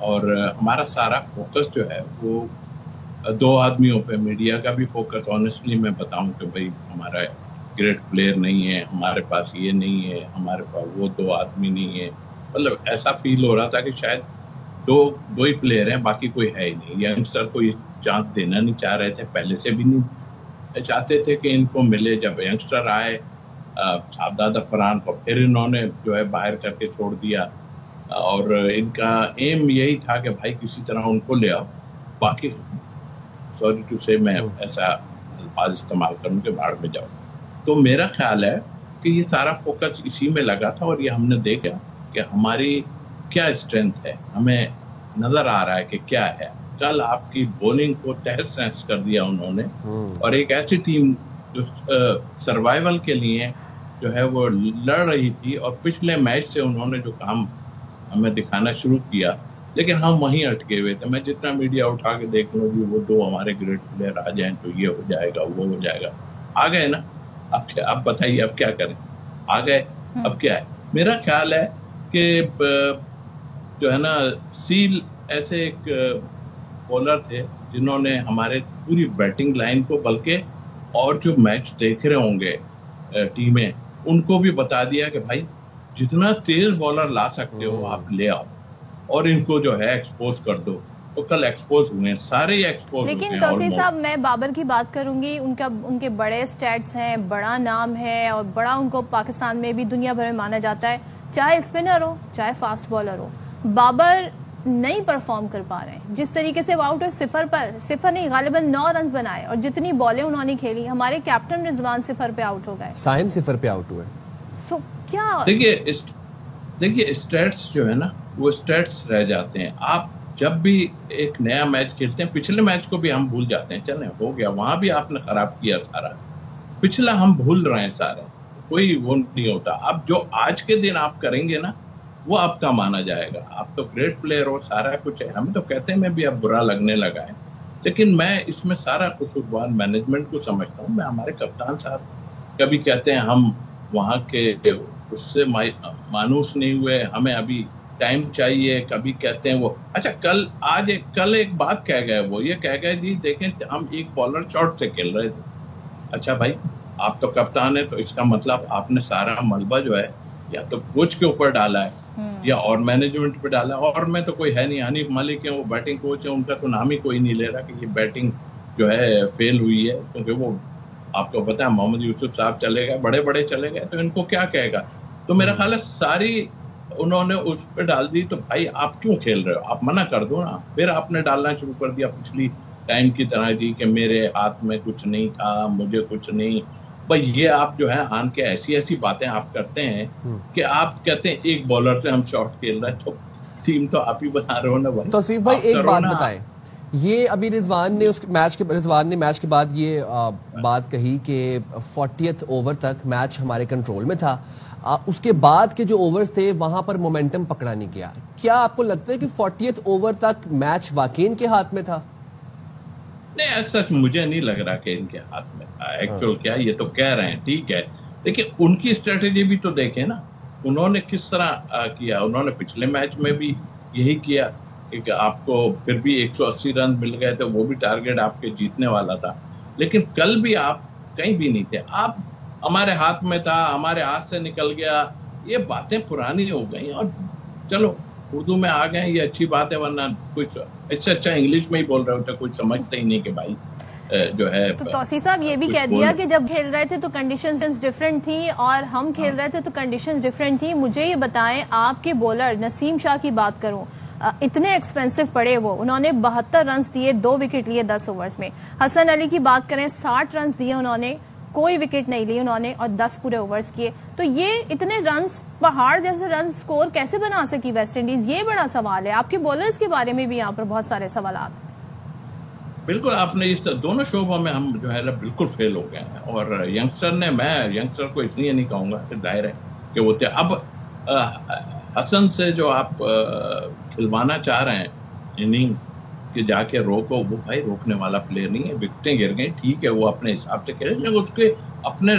اور ہمارا سارا فوکس جو ہے وہ دو آدمیوں پہ، میڈیا کا بھی فوکس آنیسٹلی میں بتاؤں کہ بھائی ہمارا گریٹ پلیئر نہیں ہے، ہمارے پاس یہ نہیں ہے، ہمارے پاس وہ دو آدمی نہیں ہے. مطلب ایسا فیل ہو رہا تھا کہ شاید دو ہی پلیئر ہیں، باقی کوئی ہے ہی نہیں. ینگسٹر کو یہ چانس دینا نہیں چاہ رہے تھے، پہلے سے بھی نہیں چاہتے تھے کہ ان کو ملے. جب ینگسٹر آئے شہزاد فرحان کو پھر انہوں نے جو ہے باہر کر کے چھوڑ دیا، اور ان کا ایم یہی تھا کہ بھائی کسی طرح ان کو لے آؤ. باقی سوری ٹو سے میں ایسا الفاظ استعمال کروں کہ بھاڑ میں جاؤ. تو میرا خیال ہے کہ یہ سارا فوکس اسی میں لگا تھا، اور یہ ہم نے دیکھا کہ ہماری کیا اسٹرینتھ ہے، ہمیں نظر آ رہا ہے کہ کیا ہے. کل آپ کی بولنگ کو تہس نہس کر دیا انہوں نے، اور ایک ایسی ٹیم جو سروائیول کے لیے جو ہے وہ لڑ رہی تھی، اور پچھلے میچ سے انہوں نے جو کام ہمیں دکھانا شروع کیا، لیکن ہم وہیں اٹکے ہوئے تھے. میں جتنا میڈیا اٹھا کے دیکھ لوں گی وہ دو ہمارے گریٹ پلیئر آ جائیں تو یہ ہو جائے گا، وہ ہو جائے گا. آ گئے نا، اب بتائیے اب کیا کریں؟ آ گئے، اب کیا ہے؟ میرا خیال ہے کہ جو ہے نا سیل ایسے ایک بولر تھے جنہوں نے ہمارے پوری بیٹنگ لائن کو، بلکہ اور جو میچ دیکھ رہے ہوں گے ٹیمیں، ان کو بھی بتا دیا کہ بھائی جتنا تیز بالر لا سکتے ہو آپ لے آؤ، اور ان کو جو ہے ایکسپوز کر دو. تو کل ایکسپوز ہوئے، سارے ایکسپوز ہوئے. لیکن توسیع صاحب، میں بابر کی بات کروں گی. ان کے بڑے سٹیٹس ہیں، بڑا نام ہے، اور بڑا ان کو پاکستان میں بھی دنیا بھر میں مانا جاتا ہے، چاہے اسپنر ہو چاہے فاسٹ بالر ہو. بابر نہیں پرفارم کر پا رہے ہیں. جس طریقے سے وہ آؤٹ ہوئے صفر نہیں، غالباً 9 رنز بنائے، اور جتنی بالیں انہوں نے کھیلی. ہمارے کیپٹن رضوان 0 پہ آؤٹ ہو گئے، سائم 0 پہ آؤٹ ہوئے. سو کیا دیکھیے اسٹیٹس جو ہے نا وہ اسٹیٹس رہ جاتے ہیں. آپ جب بھی ایک نیا میچ کھیلتے ہیں، پچھلے میچ کو بھی ہم بھول جاتے ہیں، چلیں ہو گیا، وہاں بھی آپ نے خراب کیا سارا، پچھلا ہم بھول رہے ہیں سارا، کوئی وہ نہیں ہوتا. اب جو آج کے دن آپ کریں گے نا وہ آپ کا مانا جائے گا. آپ تو گریٹ پلیئر ہو، سارا کچھ ہے، ہمیں تو کہتے ہیں میں بھی اب برا لگنے لگا ہے، لیکن میں اس میں سارا قصوروار مینجمنٹ کو سمجھتا ہوں. میں ہمارے کپتان صاحب کبھی کہتے ہیں ہم وہاں کے اس سے مانوس نہیں ہوئے، ہمیں ابھی ٹائم چاہیے. کبھی کہتے ہیں وہ اچھا کل ایک بات کہہ گئے، وہ یہ کہہ گئے جی دیکھیں ہم ایک بالر شارٹ سے کھیل رہے تھے. اچھا بھائی آپ تو کپتان ہیں، تو اس کا مطلب آپ نے سارا ملبہ جو ہے یا تو کوچ کے اوپر ڈالا ہے یا اور مینجمنٹ پہ ڈالا ہے. اور میں تو کوئی ہے نہیں، حنیف ملک ہیں وہ بیٹنگ کوچ ہیں، ان کا تو نام ہی کوئی نہیں لے رہا کہ یہ بیٹنگ جو ہے فیل ہوئی ہے. کیونکہ وہ آپ کو پتا ہے محمد یوسف صاحب چلے گئے، بڑے چلے گئے، تو ان کو کیا کہے گا. تو میرا خیال ہے ساری انہوں نے اس پہ ڈال دی. تو بھائی آپ کیوں کھیل رہے ہو؟ آپ منع کر دو نا. پھر آپ نے ڈالنا شروع کر دیا پچھلی ٹائم کی طرح جی کہ میرے ہاتھ میں کچھ نہیں تھا، مجھے کچھ نہیں. بھائی یہ آپ جو ہے آن کے ایسی باتیں آپ کرتے ہیں کہ آپ کہتے ہیں ایک بالر سے ہم شارٹ کھیل رہے ہیں، تو ٹیم تو آپ ہی بنا رہے ہو نا. توصیف بھائی ایک بات بتائیں، یہ ابھی رضوان نے میچ کے بعد یہ بات کہی کہ 40th اوور تک میچ ہمارے کنٹرول میں تھا، اس کے بعد کے جو اوورز تھے وہاں پر مومنٹم پکڑا نہیں گیا. کیا آپ کو لگتا ہے کہ 40th اوور تک میچ واقعی ان کے ہاتھ میں تھا؟ نہیں، سچ مجھے نہیں لگ رہا کہ ان کے ہاتھ میں تھا. ایکچوئل کیا یہ تو کہہ رہے ہیں ٹھیک ہے، لیکن ان کی اسٹریٹجی بھی تو دیکھیں نا، انہوں نے کس طرح کیا. انہوں نے پچھلے میچ میں بھی یہی کیا کہ آپ کو پھر بھی 180 رن مل گئے تھے، وہ بھی ٹارگیٹ آپ کے جیتنے والا تھا. لیکن کل بھی آپ کہیں بھی نہیں تھے. آپ ہمارے ہاتھ میں تھا، ہمارے ہاتھ سے نکل گیا، یہ باتیں پرانی ہو گئی. اور چلو اردو میں آ گئے، یہ اچھی بات ہے، ورنہ کچھ اس سے اچھا انگلش میں ہی بول رہے ہوتے، کچھ سمجھتے ہی نہیں کہ بھائی جو ہے. تو توسیع صاحب یہ بھی کہہ دیا کہ جب کھیل رہے تھے تو کنڈیشنز ڈیفرنٹ تھی، اور ہم کھیل رہے تھے تو کنڈیشنز ڈیفرنٹ تھی. مجھے یہ بتائیں، آپ کے بولر نسیم شاہ کی بات کروں، اتنے ایکسپینسو پڑے وہ، انہوں نے 72 رنز دیے، 2 وکٹ لیے 10 اوورز میں. حسن علی کی بات کریں، 60 رنز دیے انہوں نے، کوئی وکٹ نہیں لی انہوں نے، اور 10 پورے اوورز کیے. تو یہ اتنے رنز، پہاڑ جیسے رنز سکور کیسے بنا سکی ویسٹ انڈیز؟ یہ بڑا سوال ہے. آپ کے بولرز کے بارے میں بھی یہاں پر بہت سارے سوالات ہیں. بالکل آپ نے اس دونوں شعبوں میں ہم جو ہے بالکل فیل ہو گئے ہیں. اور ینگسٹر نے، میں ینگسٹر کو اس لیے نہیں کہوں گا کہ ظاہر ہے کہ وہ اب حسن سے جو آپ کھلوانا چاہ رہے ہیں اننگ کہ جا کے روکو، وہ بھائی روکنے والا پلیئر نہیں ہے. وکٹیں گر گئی ٹھیک ہے، وہ اپنے حساب سے کھیلے، لیکن اس کے اپنے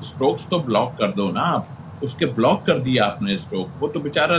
اسٹروکس تو بلاک کر دو نا. آپ اس کے بلاک کر دیا آپ نے اسٹروک، وہ تو بیچارہ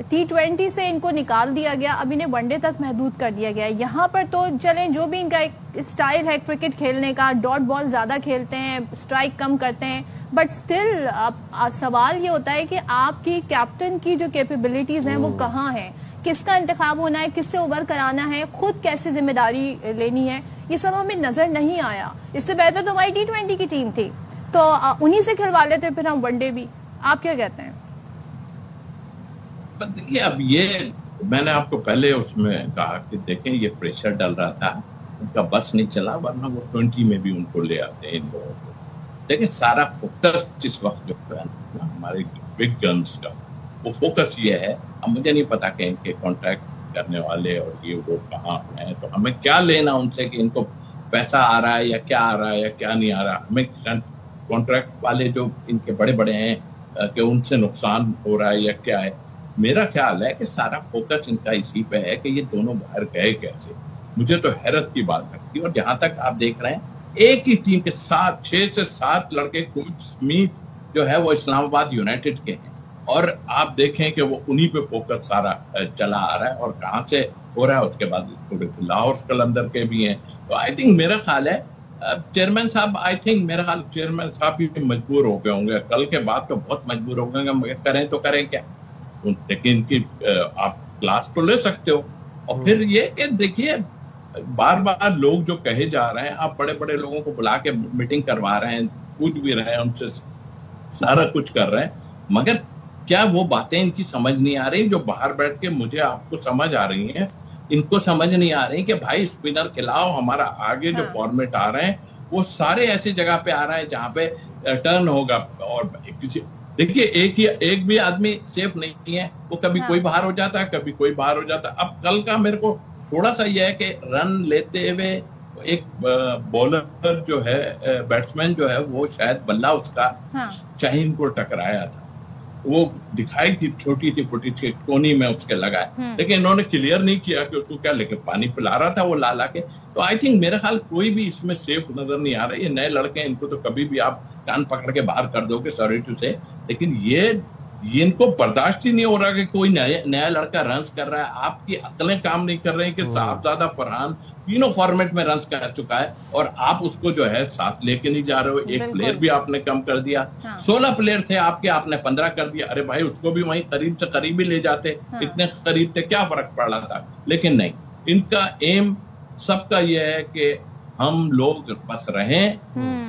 T20 سے ان کو نکال دیا گیا, اب انہیں ون ڈے تک محدود کر دیا گیا. یہاں پر تو چلیں جو بھی ان کا ایک اسٹائل ہے کرکٹ کھیلنے کا, ڈاٹ بال زیادہ کھیلتے ہیں, اسٹرائک کم کرتے ہیں, بٹ سٹل سوال یہ ہوتا ہے کہ آپ کی کیپٹن کی جو کیپیبلٹیز ہیں وہ کہاں ہیں, کس کا انتخاب ہونا ہے, کس سے اوور کرانا ہے, خود کیسے ذمہ داری لینی ہے, یہ سب ہمیں نظر نہیں آیا. اس سے بہتر تو ہماری T20 کی ٹیم تھی, تو انہی سے کھلوا لیتے پھر ہم ون ڈے بھی. آپ کیا کہتے ہیں؟ دیکھیے اب یہ میں نے آپ کو پہلے اس میں کہا کہ دیکھیں یہ پریشر ڈل رہا تھا, ان کا بس نہیں چلا, ورنہ وہ 20 میں بھی ان کو لے آتے ہیں ان لوگوں کو. دیکھیں سارا فوکس جس وقت جو ہے ہمارے بگ گنز کا, وہ فوکس یہ ہے. اب مجھے نہیں پتا کہ ان کے کانٹریکٹ کرنے والے اور یہ وہ کہاں ہیں, تو ہمیں کیا لینا ان سے کہ ان کو پیسہ آ رہا ہے یا کیا آ رہا ہے یا کیا نہیں آ رہا. ہمیں کانٹریکٹ والے جو ان کے بڑے بڑے ہیں کہ ان سے نقصان ہو رہا ہے یا کیا ہے. میرا خیال ہے کہ سارا فوکس ان کا اسی پہ ہے کہ یہ دونوں باہر گئے کیسے. مجھے تو حیرت کی بات لگتی ہے. اور جہاں تک آپ دیکھ رہے ہیں ایک ہی ٹیم کے 6 سے 7 لڑکے کوچ سمیتھ جو ہے وہ اسلام آباد یونائٹیڈ کے ہیں, اور آپ دیکھیں کہ وہ انہی پہ فوکس سارا چلا آ رہا ہے. اور کہاں سے ہو رہا ہے اس کے بعد تھوڑے سے لاہور قلندر کے بھی ہیں. تو آئی تھنک میرا خیال ہے چیئرمین صاحب, میرا خیال چیئرمین صاحب بھی مجبور ہو گئے ہوں گے, کل کے بعد تو بہت مجبور ہو گئے گے. کریں تو کریں کیا, لیکن کی آپ کلاس تو لے سکتے ہو. اور پھر یہ کہ دیکھیے بار بار لوگ جو کہے جا رہے ہیں, آپ بڑے بڑے لوگوں کو بلا کے میٹنگ کروا رہے ہیں, پوچھ بھی رہے ہیں ان سے, سارا کچھ کر رہے ہیں, مگر کیا وہ باتیں ان کی سمجھ نہیں آ رہی جو باہر بیٹھ کے مجھے آپ کو سمجھ آ رہی ہیں. ان کو سمجھ نہیں آ رہی کہ بھائی اسپنر کھلاؤ, ہمارا آگے جو فارمیٹ آ رہے ہیں وہ سارے ایسی جگہ پہ آ رہے ہیں جہاں پہ ٹرن ہوگا. اور دیکھیے ایک بھی آدمی سیف نہیں ہے, وہ کبھی کوئی باہر ہو جاتا ہے, کبھی کوئی باہر ہو جاتا ہے. اب کل کا میرے کو تھوڑا سا یہ ہے کہ رن لیتے ہوئے ایک بولر جو ہے, بیٹسمین جو ہے, وہ شاید بلہ اس کا شاہین کو ٹکرایا تھا, وہ دکھائی تھی چھوٹی تھی فٹی تھی, ٹونی میں اس کے لگا ہے, لیکن انہوں نے کلیئر نہیں کیا کہ اس کو کیا, لیکن پانی پلا رہا تھا وہ لا کے. تو آئی تھنک میرا خیال کوئی بھی اس میں سیف نظر نہیں آ رہا. یہ نئے لڑکے ہیں, ان کو تو کبھی بھی آپ کان پکڑ کے باہر کر دو گے, سوری ٹو سے, لیکن یہ ان کو برداشت ہی نہیں ہو رہا کہ کوئی نیا لڑکا رنز کر رہا ہے. آپ کی عقلیں کام نہیں کر رہے ہیں کہ صاحبزادہ فرحان تینوں فارمیٹ میں رنز کر چکا ہے, اور آپ اس کو جو ہے ساتھ لے کے نہیں جا رہے ہو. ایک پلیئر بھی آپ نے کم کر دیا, 16 پلیئر تھے آپ کے, آپ نے 15 کر دیا. ارے بھائی اس کو بھی وہیں قریب سے قریب ہی لے جاتے, اتنے قریب تھے, کیا فرق پڑ رہا تھا. لیکن نہیں, ان کا ایم سب کا یہ ہے کہ ہم لوگ بس رہیں,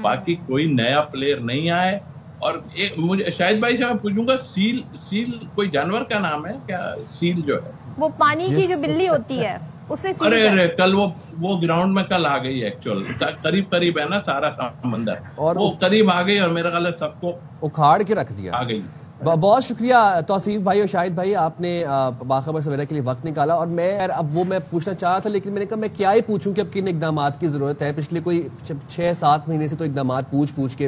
باقی کوئی نیا پلیئر نہیں آئے. اور مجھے شاہد بھائی سے میں پوچھوں گا, سیل کوئی جانور کا نام ہے کیا؟ سیل جو ہے وہ پانی کی جو بلی ہوتی ہے اسے سیل. ارے کل وہ گراؤنڈ میں کل آ گئی ایکچوئل, قریب ہے نا سارا سمندر, اور وہ قریب آ گئی اور میرا خیال ہے سب کو اکھاڑ کے رکھ دیا. آ گئی. بہت شکریہ توصیف بھائی اور شاہد بھائی, آپ نے باخبر سویرا کے لیے وقت نکالا. اور میں پوچھنا چاہ رہا تھا, لیکن میں نے کہا میں کیا ہی پوچھوں کہ اب کن اقدامات کی ضرورت ہے. پچھلے کوئی 6-7 مہینے سے تو اقدامات پوچھ کے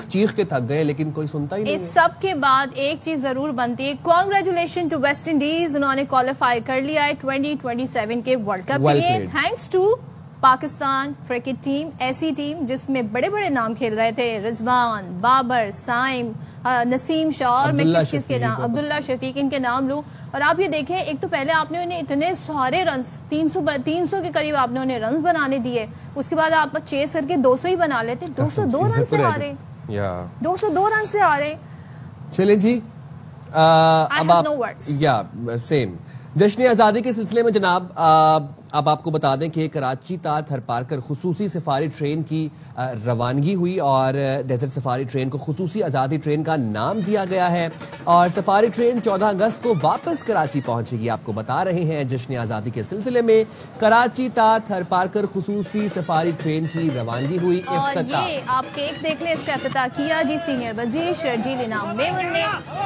چیخ کے تھک گئے, لیکن کوئی سنتا ہی نہیں. اس سب کے بعد ایک چیز ضرور بنتی ہے, کانگریچولیشن ٹو ویسٹ انڈیز, انہوں نے کوالیفائی کر لیا ہے 2027 کے ورلڈ کپ کے لیے, thanks to Pakistan cricket team. ایسی ٹیم جس میں بڑے بڑے نام کھیل رہے تھے, رضوان, بابر, سائم, نسیم شاہ, اور میں کس کے نام, عبداللہ شفیق, ان کے نام لوں. اور آپ یہ دیکھیں, ایک تو پہلے آپ نے انہیں اتنے سارے رنز 300 کے قریب آپ نے انہیں رنز بنانے دیے, اس کے بعد آپ چیز کر کے 200 ہی بنا لیتے. 202 رن سے آ رہے, 202 رن سے آ رہے. چلیں جی, سیم جشن آزادی کے سلسلے میں جناب اب آپ کو بتا دیں کہ کراچی تا تھرپارکر خصوصی سفاری ٹرین کی روانگی ہوئی, اور ڈیزرٹ سفاری ٹرین کو خصوصی آزادی ٹرین کا نام دیا گیا ہے, اور سفاری ٹرین 14 اگست کو واپس کراچی پہنچے گی. آپ کو بتا رہے ہیں جشن آزادی کے سلسلے میں کراچی تا تھرپارکر خصوصی سفاری ٹرین کی روانگی ہوئی. اور یہ آپ کیک دیکھ لیں, اس کا افتتاح کیا جی سینئر وزیر شرجیل انعام میمن نے,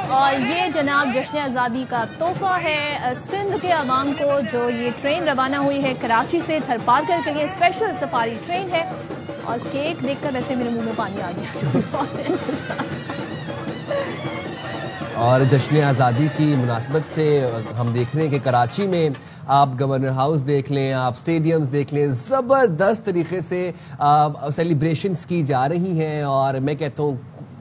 اور یہ جناب جشن آزادی کا تحفہ ہے سندھ کے عوام کو, جو یہ ٹرین روانہ ہوئی ہے کراچی سے تھرپارکر کے لیے, اسپیشل سفاری ٹرین ہے. اور کیک دیکھ کر ویسے میرے منہ میں پانی آ گیا. اور جشن آزادی کی مناسبت سے ہم دیکھ رہے ہیں کہ کراچی میں آپ گورنر ہاؤس دیکھ لیں, آپ سٹیڈیمز دیکھ لیں, زبردست طریقے سے سیلیبریشنز کی جا رہی ہیں. اور میں کہتا ہوں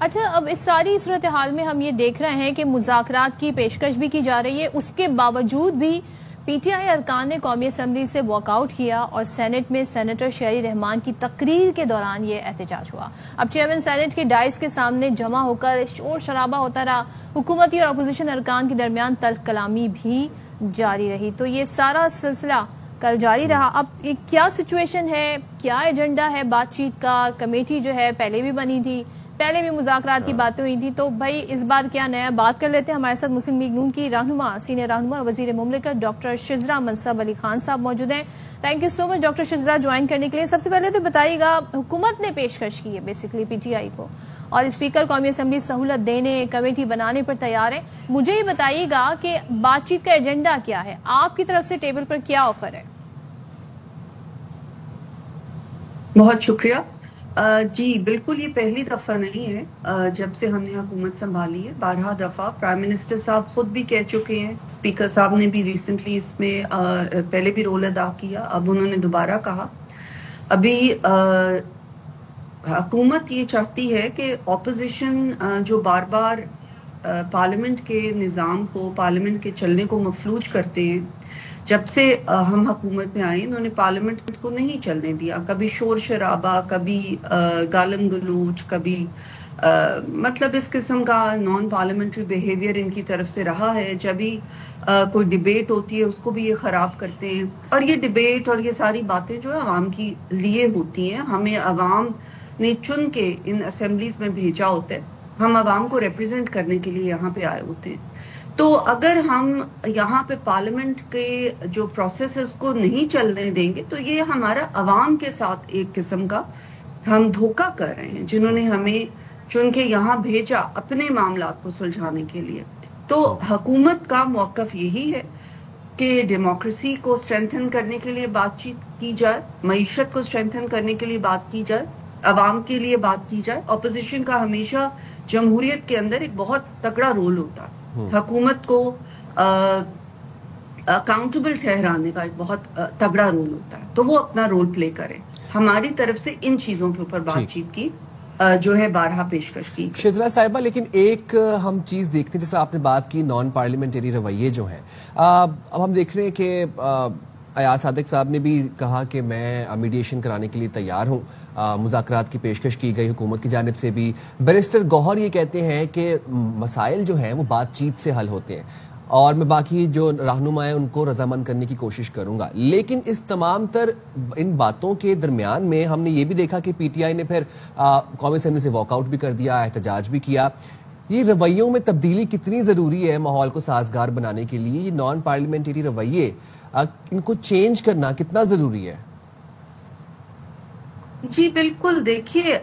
اچھا، اب اس ساری صورتحال میں ہم یہ دیکھ رہے ہیں کہ مذاکرات کی پیشکش بھی کی جا رہی ہے، اس کے باوجود بھی پی ٹی آئی ارکان نے قومی اسمبلی سے واک آؤٹ کیا اور سینٹ میں سینیٹر شہری رحمان کی تقریر کے دوران یہ احتجاج ہوا۔ اب چیئرمین سینٹ کے ڈائس کے سامنے جمع ہو کر شور شرابہ ہوتا رہا، حکومتی اور اپوزیشن ارکان کے درمیان تلخ کلامی بھی جاری رہی۔ تو یہ سارا سلسلہ کل جاری رہا۔ اب کیا سچویشن ہے، کیا ایجنڈا ہے بات چیت کا؟ کمیٹی جو ہے پہلے بھی بنی تھی، پہلے بھی مذاکرات کی باتیں ہوئی تھی، تو بھائی اس بار کیا نیا؟ بات کر لیتے ہیں۔ ہمارے ساتھ مسلم لیگ نون کی رہنما، سینئر رہنما اور وزیر مملکت ڈاکٹر شزرا منصب علی خان صاحب موجود ہیں۔ Thank you so much doctor Shazra join کرنے کے لیے۔ سب سے پہلے تو بتائیے گا، حکومت نے پیشکش کی ہے بیسیکلی پی ٹی آئی کو، اور اسپیکر قومی اسمبلی سہولت دینے، کمیٹی بنانے پر تیار ہے۔ مجھے یہ بتائیے گا کہ بات چیت کا ایجنڈا کیا ہے، آپ کی طرف سے ٹیبل پر کیا آفر ہے؟ بہت شکریہ۔ جی بالکل، یہ پہلی دفعہ نہیں ہے جب سے ہم نے حکومت سنبھالی ہے، 12 دفعہ پرائم منسٹر صاحب خود بھی کہہ چکے ہیں، اسپیکر صاحب نے بھی ریسنٹلی اس میں پہلے بھی رول ادا کیا، اب انہوں نے دوبارہ کہا۔ ابھی حکومت یہ چاہتی ہے کہ اپوزیشن جو بار بار پارلیمنٹ کے نظام کو، پارلیمنٹ کے چلنے کو مفلوج کرتے ہیں، جب سے ہم حکومت میں آئے انہوں نے پارلیمنٹ کو نہیں چلنے دیا، کبھی شور شرابہ، کبھی گالم گلوچ، کبھی مطلب اس قسم کا نان پارلیمنٹری بیہیویئر ان کی طرف سے رہا ہے۔ جب بھی کوئی ڈیبیٹ ہوتی ہے اس کو بھی یہ خراب کرتے ہیں، اور یہ ڈیبیٹ اور یہ ساری باتیں جو ہے عوام کی لیے ہوتی ہیں، ہمیں عوام نے چن کے ان اسمبلیز میں بھیجا ہوتا ہے، ہم عوام کو ریپرزینٹ کرنے کے لیے یہاں پہ آئے ہوتے ہیں۔ تو اگر ہم یہاں پہ پارلیمنٹ کے جو پروسیس ہے اس کو نہیں چلنے دیں گے تو یہ ہمارا عوام کے ساتھ ایک قسم کا ہم دھوکہ کر رہے ہیں، جنہوں نے ہمیں چن کے یہاں بھیجا اپنے معاملات کو سلجھانے کے لیے۔ تو حکومت کا موقف یہی ہے کہ ڈیموکریسی کو سٹرینتھن کرنے کے لیے بات چیت کی جائے، معیشت کو سٹرینتھن کرنے کے لیے بات کی جائے، عوام کے لیے بات کی جائے۔ اپوزیشن کا ہمیشہ جمہوریت کے اندر ایک بہت تگڑا رول ہوتا ہے، حکومت کو اکاؤنٹیبل ٹھہرانے کا ایک بہت تگڑا رول ہوتا ہے، تو وہ اپنا رول پلے کرے۔ ہماری طرف سے ان چیزوں کے اوپر بات چیت کی جو ہے بارہا پیشکش کی۔ شزرا صاحبہ، لیکن ایک ہم چیز دیکھتے ہیں، جیسے آپ نے بات کی نان پارلیمنٹری رویے جو ہیں، اب ہم دیکھ رہے ہیں کہ ایاز صادق صاحب نے بھی کہا کہ میں میڈیشن کرانے کے لیے تیار ہوں، مذاکرات کی پیشکش کی گئی حکومت کی جانب سے بھی۔ بیرسٹر گوہر یہ کہتے ہیں کہ مسائل جو ہیں وہ بات چیت سے حل ہوتے ہیں، اور میں باقی جو رہنما ہیں ان کو رضامند کرنے کی کوشش کروں گا۔ لیکن اس تمام تر ان باتوں کے درمیان میں ہم نے یہ بھی دیکھا کہ پی ٹی آئی نے پھر قومی اسمبلی سے واک آؤٹ بھی کر دیا، احتجاج بھی کیا۔ یہ رویوں میں تبدیلی کتنی ضروری ہے ماحول کو سازگار بنانے کے لیے؟ یہ نان پارلیمنٹری رویے ان کو چینج کرنا کتنا ضروری ہے؟ جی بالکل، دیکھیے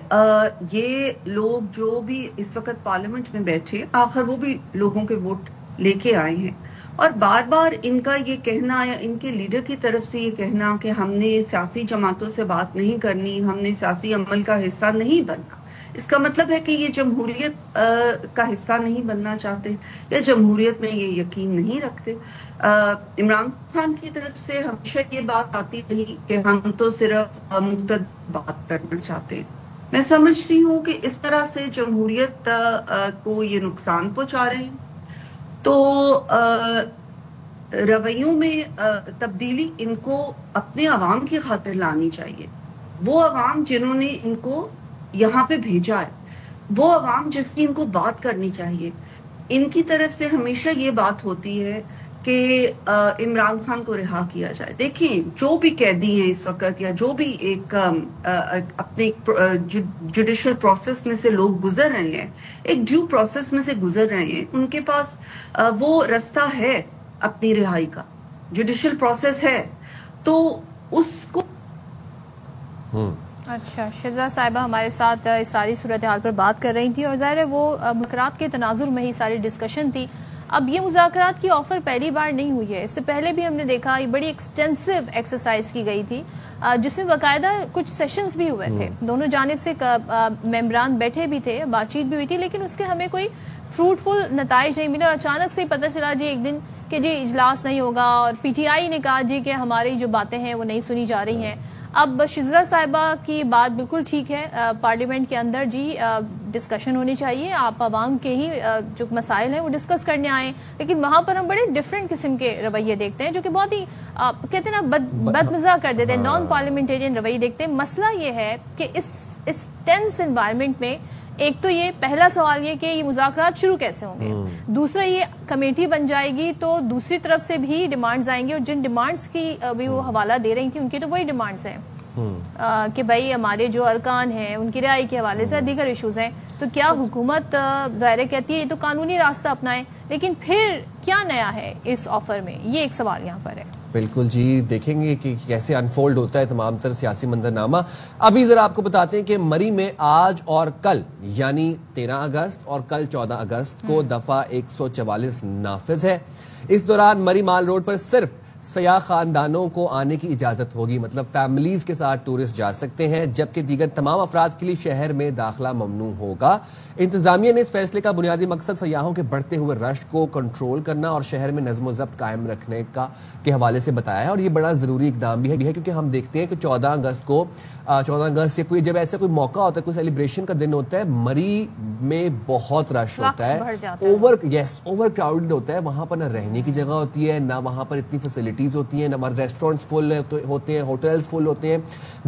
یہ لوگ جو بھی اس وقت پارلیمنٹ میں بیٹھے، آخر وہ بھی لوگوں کے ووٹ لے کے آئے ہیں، اور بار بار ان کا یہ کہنا یا ان کے لیڈر کی طرف سے یہ کہنا کہ ہم نے سیاسی جماعتوں سے بات نہیں کرنی، ہم نے سیاسی عمل کا حصہ نہیں بننا، اس کا مطلب ہے کہ یہ جمہوریت کا حصہ نہیں بننا چاہتے یا جمہوریت میں یہ یقین نہیں رکھتے۔ عمران خان کی طرف سے ہمیشہ یہ بات آتی رہی کہ ہم تو صرف مقتدر بات کرنا چاہتے ہیں۔ میں سمجھتی ہوں کہ اس طرح سے جمہوریت کو یہ نقصان پہنچا رہے ہیں، تو رویوں میں تبدیلی ان کو اپنے عوام کی خاطر لانی چاہیے۔ وہ عوام جنہوں نے ان کو یہاں پہ بھیجا ہے، وہ عوام جس کی ان کو بات کرنی چاہیے، ان کی طرف سے ہمیشہ یہ بات ہوتی ہے کہ عمران خان کو رہا کیا جائے۔ دیکھیں، جو بھی قیدی ہیں اس وقت یا جو بھی ایک اپنے جوڈیشل پروسیس میں سے لوگ گزر رہے ہیں، ایک ڈیو پروسیس میں سے گزر رہے ہیں، ان کے پاس وہ رستہ ہے اپنی رہائی کا، جوڈیشل پروسیس ہے، تو اس کو اچھا، شزرا صاحبہ ہمارے ساتھ اس ساری صورتحال پر بات کر رہی تھی، اور ظاہر ہے وہ مذاکرات کے تناظر میں ہی ساری ڈسکشن تھی۔ اب یہ مذاکرات کی آفر پہلی بار نہیں ہوئی ہے، اس سے پہلے بھی ہم نے دیکھا یہ بڑی ایکسٹینسو ایکسرسائز کی گئی تھی، جس میں باقاعدہ کچھ سیشنز بھی ہوئے تھے، دونوں جانب سے ممبران بیٹھے بھی تھے، بات چیت بھی ہوئی تھی، لیکن اس کے ہمیں کوئی فروٹفل نتائج نہیں ملے، اور اچانک سے ہی پتہ چلا جی ایک دن کہ جی اجلاس نہیں ہوگا، اور پی ٹی آئی نے کہا جی کہ ہماری جو باتیں ہیں وہ نہیں سنی جا رہی ہیں۔ اب شزرا صاحبہ کی بات بالکل ٹھیک ہے, پارلیمنٹ کے اندر جی ڈسکشن ہونی چاہیے, آپ عوام کے ہی جو مسائل ہیں وہ ڈسکس کرنے آئیں, لیکن وہاں پر ہم بڑے ڈفرینٹ قسم کے رویے دیکھتے ہیں جو کہ بہت ہی کہتے ہیں نا بد مزاح کر دیتے ہیں, نان پارلیمنٹیرین رویے دیکھتے ہیں. مسئلہ یہ ہے کہ اس ٹینس انوائرمنٹ میں ایک تو یہ پہلا سوال یہ کہ یہ مذاکرات شروع کیسے ہوں گے, دوسرا یہ کمیٹی بن جائے گی تو دوسری طرف سے بھی ڈیمانڈز آئیں گی, اور جن ڈیمانڈز کی بھی وہ حوالہ دے رہی تھی ان کی تو وہی ڈیمانڈز ہیں کہ بھائی ہمارے جو ارکان ہیں ان کی رہائی کے حوالے سے دیگر ایشوز ہیں. تو کیا حکومت ظاہر کہتی ہے یہ تو قانونی راستہ اپنائیں, لیکن پھر کیا نیا ہے اس آفر میں, یہ ایک سوال یہاں پر ہے. بالکل جی, دیکھیں گے کہ کیسے انفولڈ ہوتا ہے تمام تر سیاسی منظرنامہ. ابھی ذرا آپ کو بتاتے ہیں کہ مری میں آج اور کل یعنی 13 اگست اور کل 14 اگست کو دفعہ 144 نافذ ہے. اس دوران مری مال روڈ پر صرف سیاح خاندانوں کو آنے کی اجازت ہوگی, مطلب فیملیز کے ساتھ ٹورسٹ جا سکتے ہیں, جبکہ دیگر تمام افراد کے لیے شہر میں داخلہ ممنوع ہوگا. انتظامیہ نے اس فیصلے کا بنیادی مقصد سیاحوں کے بڑھتے ہوئے رش کو کنٹرول کرنا اور شہر میں نظم و ضبط قائم رکھنے کے حوالے سے بتایا ہے, اور یہ بڑا ضروری اقدام بھی ہے کیونکہ ہم دیکھتے ہیں کہ 14 اگست سے جب ایسا کوئی موقع ہوتا ہے, کوئی سیلیبریشن کا دن ہوتا ہے, مری میں بہت رش ہوتا ہے, اوور کراؤڈڈ ہوتا ہے, وہاں پر نہ رہنے کی جگہ ہوتی ہے, نہ وہاں پر اتنی فیسلٹیز ہوتی ہیں, نہ ریسٹورینٹس فل ہوتے ہیں, ہوٹلز فل ہوتے ہیں,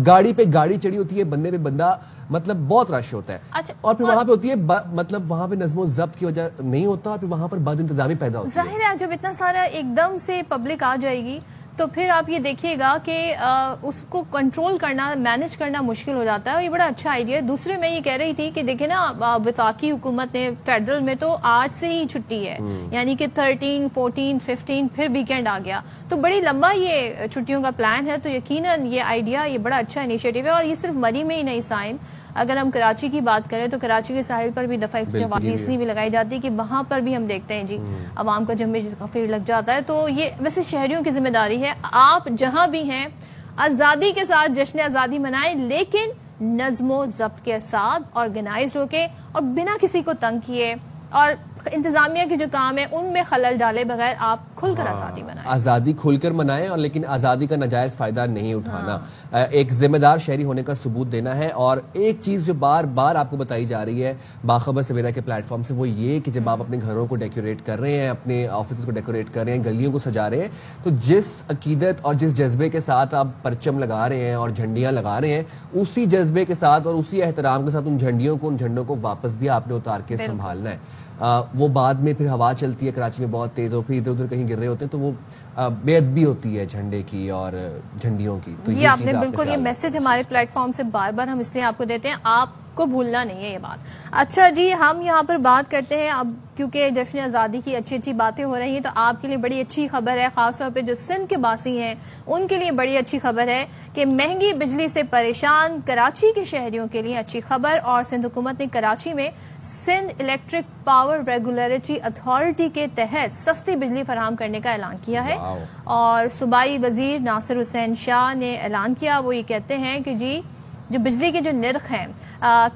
گاڑی پہ گاڑی چڑھی ہوتی ہے, بندے پہ بندہ, مطلب بہت رش ہوتا ہے. اور پھر وہاں پہ ہوتی ہے مطلب وہاں پہ نظم و ضبط کی وجہ نہیں ہوتا, اور پھر وہاں پر بد انتظامی پیدا ہوتی ہے. ظاہر ہے جب اتنا سارا ایک دم سے پبلک آ جائے گی تو پھر آپ یہ دیکھیے گا کہ اس کو کنٹرول کرنا, مینج کرنا مشکل ہو جاتا ہے, اور یہ بڑا اچھا آئیڈیا ہے. دوسرے میں یہ کہہ رہی تھی کہ دیکھیں نا وفاقی حکومت نے فیڈرل میں تو آج سے ہی چھٹی ہے, یعنی کہ 13, 14, 15 پھر ویکینڈ آ گیا, تو بڑی لمبا یہ چھٹیوں کا پلان ہے. تو یقیناً یہ آئیڈیا یہ بڑا اچھا انیشیٹو ہے, اور یہ صرف مری میں ہی نہیں سائن, اگر ہم کراچی کی بات کریں تو کراچی کے ساحل پر بھی دفعہ 144 اس لیے بھی لگائی جاتی ہے کہ وہاں پر بھی ہم دیکھتے ہیں جی عوام کا جمع کافی لگ جاتا ہے. تو یہ ویسے شہریوں کی ذمہ داری ہے, آپ جہاں بھی ہیں آزادی کے ساتھ جشن آزادی منائیں, لیکن نظم و ضبط کے ساتھ آرگنائز ہو کے اور بنا کسی کو تنگ کیے, اور انتظامیہ کے جو کام ہے ان میں خلل ڈالے بغیر آپ کھل کر آزادی منائیں. آزادی کھل کر منائیں, اور لیکن آزادی کا ناجائز فائدہ نہیں اٹھانا, ایک ذمہ دار شہری ہونے کا ثبوت دینا ہے. اور ایک چیز جو بار بار آپ کو بتائی جا رہی ہے باخبر سویرا کے پلیٹ فارم سے, وہ یہ کہ جب آپ اپنے گھروں کو ڈیکوریٹ کر رہے ہیں, اپنے آفس کو ڈیکوریٹ کر رہے ہیں, گلیوں کو سجا رہے ہیں, تو جس عقیدت اور جس جذبے کے ساتھ آپ پرچم لگا رہے ہیں اور جھنڈیاں لگا رہے ہیں, اسی جذبے کے ساتھ اور اسی احترام کے ساتھ ان جھنڈوں کو واپس بھی آپ نے اتار کے سنبھالنا ہے. وہ بعد میں پھر ہوا چلتی ہے کراچی میں بہت تیز, اور پھر ادھر ادھر کہیں گر رہے ہوتے ہیں, تو وہ بے ادبی ہوتی ہے جھنڈے کی اور جھنڈیوں کی. تو یہ آپ نے بالکل, یہ میسج ہمارے پلیٹ فارم سے بار بار ہم اس لیے آپ کو دیتے ہیں, آپ کو بھولنا نہیں ہے یہ بات. اچھا جی, ہم یہاں پر بات کرتے ہیں اب, کیونکہ جشن آزادی کی اچھی اچھی باتیں ہو رہی ہیں, تو آپ کے لیے بڑی اچھی خبر ہے, خاص طور پہ جو سندھ کے باسی ہیں ان کے لیے بڑی اچھی خبر ہے کہ مہنگی بجلی سے پریشان کراچی کے شہریوں کے لیے اچھی خبر. اور سندھ حکومت نے کراچی میں Sindh electric power regulatory authority کے تحت سستی بجلی فراہم کرنے کا اعلان کیا ہے. اور صوبائی وزیر ناصر حسین شاہ نے اعلان کیا, وہ یہ کہتے ہیں کہ جی جو بجلی کے جو نرخ ہیں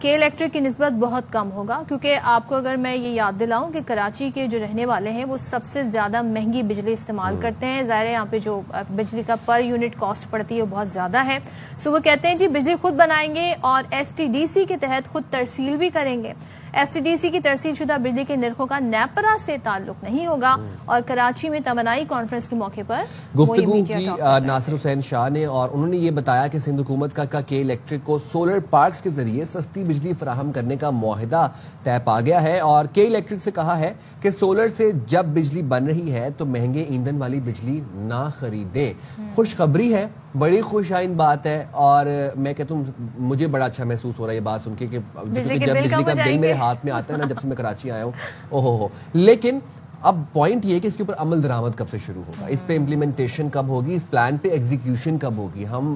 کے الیکٹرک کی نسبت بہت کم ہوگا, کیونکہ آپ کو اگر میں یہ یاد دلاؤں کہ کراچی کے جو رہنے والے ہیں وہ سب سے زیادہ مہنگی بجلی استعمال کرتے ہیں. ظاہر ہے یہاں پہ جو بجلی کا پر یونٹ کاسٹ پڑتی ہے وہ بہت زیادہ ہے. سو وہ کہتے ہیں جی بجلی خود بنائیں گے اور ایس ٹی ڈی سی کے تحت خود ترسیل بھی کریں گے. ایس ٹی ڈی سی کی ترسیل شدہ بجلی کے نرخوں کا نیپرا سے تعلق نہیں ہوگا. اور کراچی میں توانائی کانفرنس کے موقع پر گفتگو کی ناصر حسین شاہ نے, اور انہوں نے یہ بتایا کہ سندھ حکومت کا کے الیکٹرک کو سولر پارکس کے ذریعے سستی بجلی فراہم کرنے کا معاہدہ طے پا گیا ہے. اور کے الیکٹرک سے کہا ہے کہ سولر سے جب بجلی بن رہی ہے تو مہنگے ایندھن والی بجلی نہ خریدیں. خوشخبری ہے, بڑی خوش آئند بات ہے, اور میں کہتا ہوں مجھے بڑا اچھا محسوس ہو رہا ہے یہ بات سن کے کہ جب بجلی کا بل میرے ہاتھ میں آتا ہے نا, جب سے میں کراچی آیا ہوں, اوہو. لیکن اب پوائنٹ یہ کہ اس کے اوپر عمل درآمد کب سے شروع ہوگا, اس پہ امپلیمنٹیشن کب ہوگی, اس پلان پہ ایگزیکیوشن کب ہوگی. ہم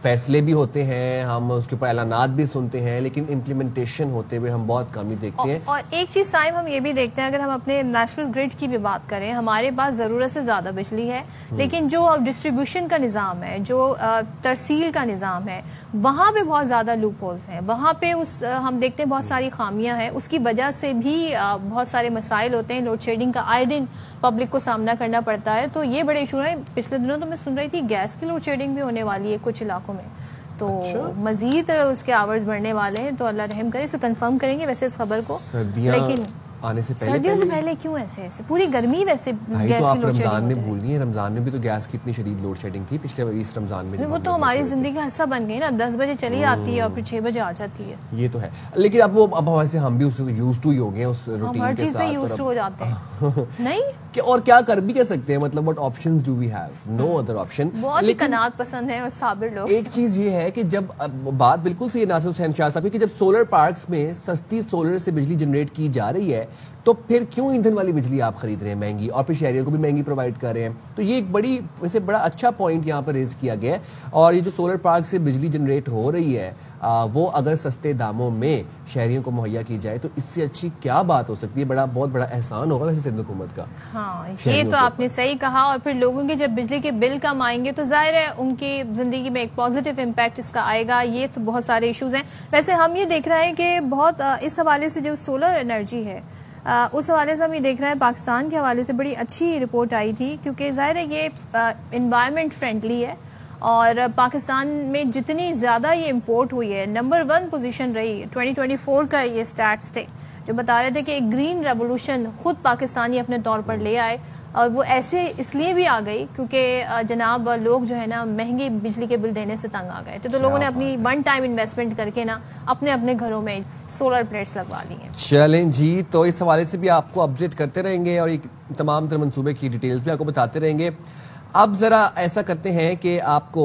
فیصلے بھی ہوتے ہیں, ہم اس کے اوپر اعلانات بھی سنتے ہیں, لیکن امپلیمنٹیشن ہوتے ہوئے ہم بہت کم ہی دیکھتے ہیں. اور ایک چیز سائم ہم یہ بھی دیکھتے ہیں, اگر ہم اپنے نیشنل گریڈ کی بھی بات کریں, ہمارے پاس ضرورت سے زیادہ بجلی ہے, لیکن جو ڈسٹریبیوشن کا نظام ہے, جو ترسیل کا نظام ہے, وہاں پہ بہت زیادہ لوپ ہولز ہیں, وہاں پہ ہم دیکھتے ہیں بہت ساری خامیاں ہیں. اس کی وجہ سے بھی بہت سارے مسائل ہوتے ہیں, لوڈ شیڈنگ کا آئے دن پبلک کو سامنا کرنا پڑتا ہے. تو یہ بڑے ایشو ہیں. پچھلے دنوں تو میں سن رہی تھی گیس کی لوڈ شیڈنگ بھی ہونے والی ہے کچھ علاقوں علاقوں میں. تو مزید اس کے آورز بڑھنے والے ہیں, تو اللہ رحم کرے. اسے کنفرم کریں گے ویسے اس خبر کو, لیکن آنے سے سردیوں سے پہلے کیوں ایسے پوری گرمی ویسے گیس کی لوڈ شیڈنگ. رمضان میں بھول گئی, رمضان میں بھی تو گیس کی اتنی شدید لوڈ شیڈنگ تھی پچھلے 20 رمضان میں. وہ تو ہماری زندگی کا حصہ بن گئی نا, 10 بجے چلی آتی ہے اور پھر 6 بجے آ جاتی ہے. یہ تو ہے, لیکن اب ویسے ہم بھی اس یوز ٹو ہی ہو گئے ہیں اس روٹین کے ساتھ, ہر چیز پہ یوز ٹو ہو جاتے ہیں. نہیں اور کیا کر بھی کہہ سکتے ہیں, مطلب what options do we have, no other option. بہت ہی قناعت پسند ہیں اور صابر لوگ. ایک چیز یہ ہے کہ جب بات بالکل صحیح ناصر حسین شاہ صاحب کی, جب سولر پارکس میں سستی سولر سے بجلی جنریٹ کی جا رہی ہے تو پھر کیوں ایندھن والی بجلی آپ خرید رہے ہیں مہنگی, اور پھر شہریوں کو بھی مہنگی پرووائڈ کر رہے ہیں. تو یہ ایک بڑی ویسے بڑا اچھا پوائنٹ یہاں پر ریز کیا گیا ہے. اور یہ جو سولر پارک سے بجلی جنریٹ ہو رہی ہے وہ اگر سستے داموں میں شہریوں کو مہیا کی جائے تو اس سے اچھی کیا بات ہو سکتی ہے. بہت بڑا احسان ہوگا ویسے سندھ حکومت کا. ہاں یہ تو آپ نے صحیح کہا. اور پھر لوگوں کے جب بجلی کے بل کم آئیں گے تو ظاہر ہے ان کی زندگی میں ایک پازیٹیو امپیکٹ اس کا آئے گا. یہ تو بہت سارے ایشوز ہیں. ویسے ہم یہ دیکھ رہے ہیں کہ بہت اس حوالے سے جو سولر انرجی ہے اس حوالے سے ہم یہ دیکھ رہے ہیں پاکستان کے حوالے سے بڑی اچھی رپورٹ آئی تھی, کیونکہ ظاہر ہے یہ انوائرمنٹ فرینڈلی ہے. اور پاکستان میں جتنی زیادہ یہ امپورٹ ہوئی ہے, نمبر 1 پوزیشن رہی. 2024 کا یہ سٹیٹس تھے جو بتا رہے تھے کہ ایک گرین ریولوشن خود پاکستانی اپنے طور پر لے آئے. اور وہ ایسے اس لیے بھی آ گئی کیونکہ جناب لوگ جو ہے نا مہنگی بجلی کے بل دینے سے تنگ آ گئے تھے, تو لوگوں نے اپنی 1 ٹائم انویسٹمنٹ کر کے نا اپنے گھروں میں سولر پلیٹس لگوا لی ہیں. چلیں جی, تو اس حوالے سے بھی آپ کو اپڈیٹ کرتے رہیں گے اور تمام تر منصوبے کی ڈیٹیلز بھی آپ کو بتاتے رہیں گے. اب ذرا ایسا کرتے ہیں کہ آپ کو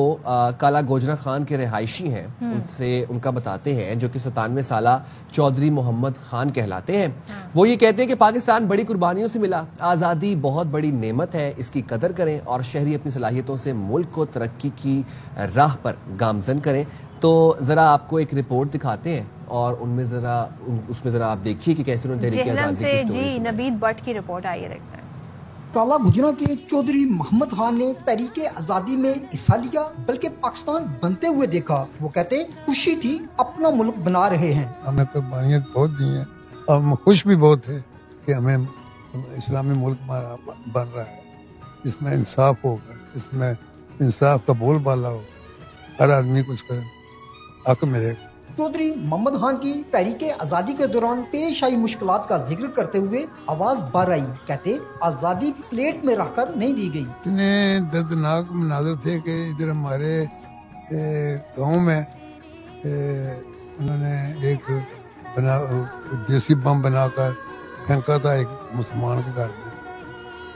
کالا گوجرا خان کے رہائشی ہیں ان سے ان کا بتاتے ہیں, جو کہ 97 سالہ چودھری محمد خان کہلاتے ہیں. وہ یہ کہتے ہیں کہ پاکستان بڑی قربانیوں سے ملا, آزادی بہت بڑی نعمت ہے, اس کی قدر کریں اور شہری اپنی صلاحیتوں سے ملک کو ترقی کی راہ پر گامزن کریں. تو ذرا آپ کو ایک رپورٹ دکھاتے ہیں اور اس میں ذرا آپ دیکھیے کہ کیسے انہوں نے تحریک آزادی کی سٹوری. جی نوید بٹ کی رپورٹ آئی ہے. کالا گجرا کے چودھری محمد خان نے تحریک آزادی میں حصہ لیا, بلکہ پاکستان بنتے ہوئے دیکھا. وہ کہتے خوشی تھی اپنا ملک بنا رہے ہیں. ہمیں قربانیاں بہت دی ہیں اور ہم خوش بھی بہت ہیں کہ ہمیں اسلامی ملک بن رہا ہے, جس میں انصاف ہوگا, جس میں انصاف کا بول بالا ہو, ہر آدمی کچھ کرے, حق ملے گا. چودھری محمد خان کی تحریک آزادی کے دوران پیش آئی مشکلات کا ذکر کرتے ہوئے آواز بھر آئی. کہتے آزادی پلیٹ میں رکھ کر نہیں دی گئی. اتنے دردناک مناظر تھے کہ ادھر ہمارے گاؤں میں انہوں نے ایک دیسی بم بنا کر پھینکا تھا ایک مسلمان کے گھر میں,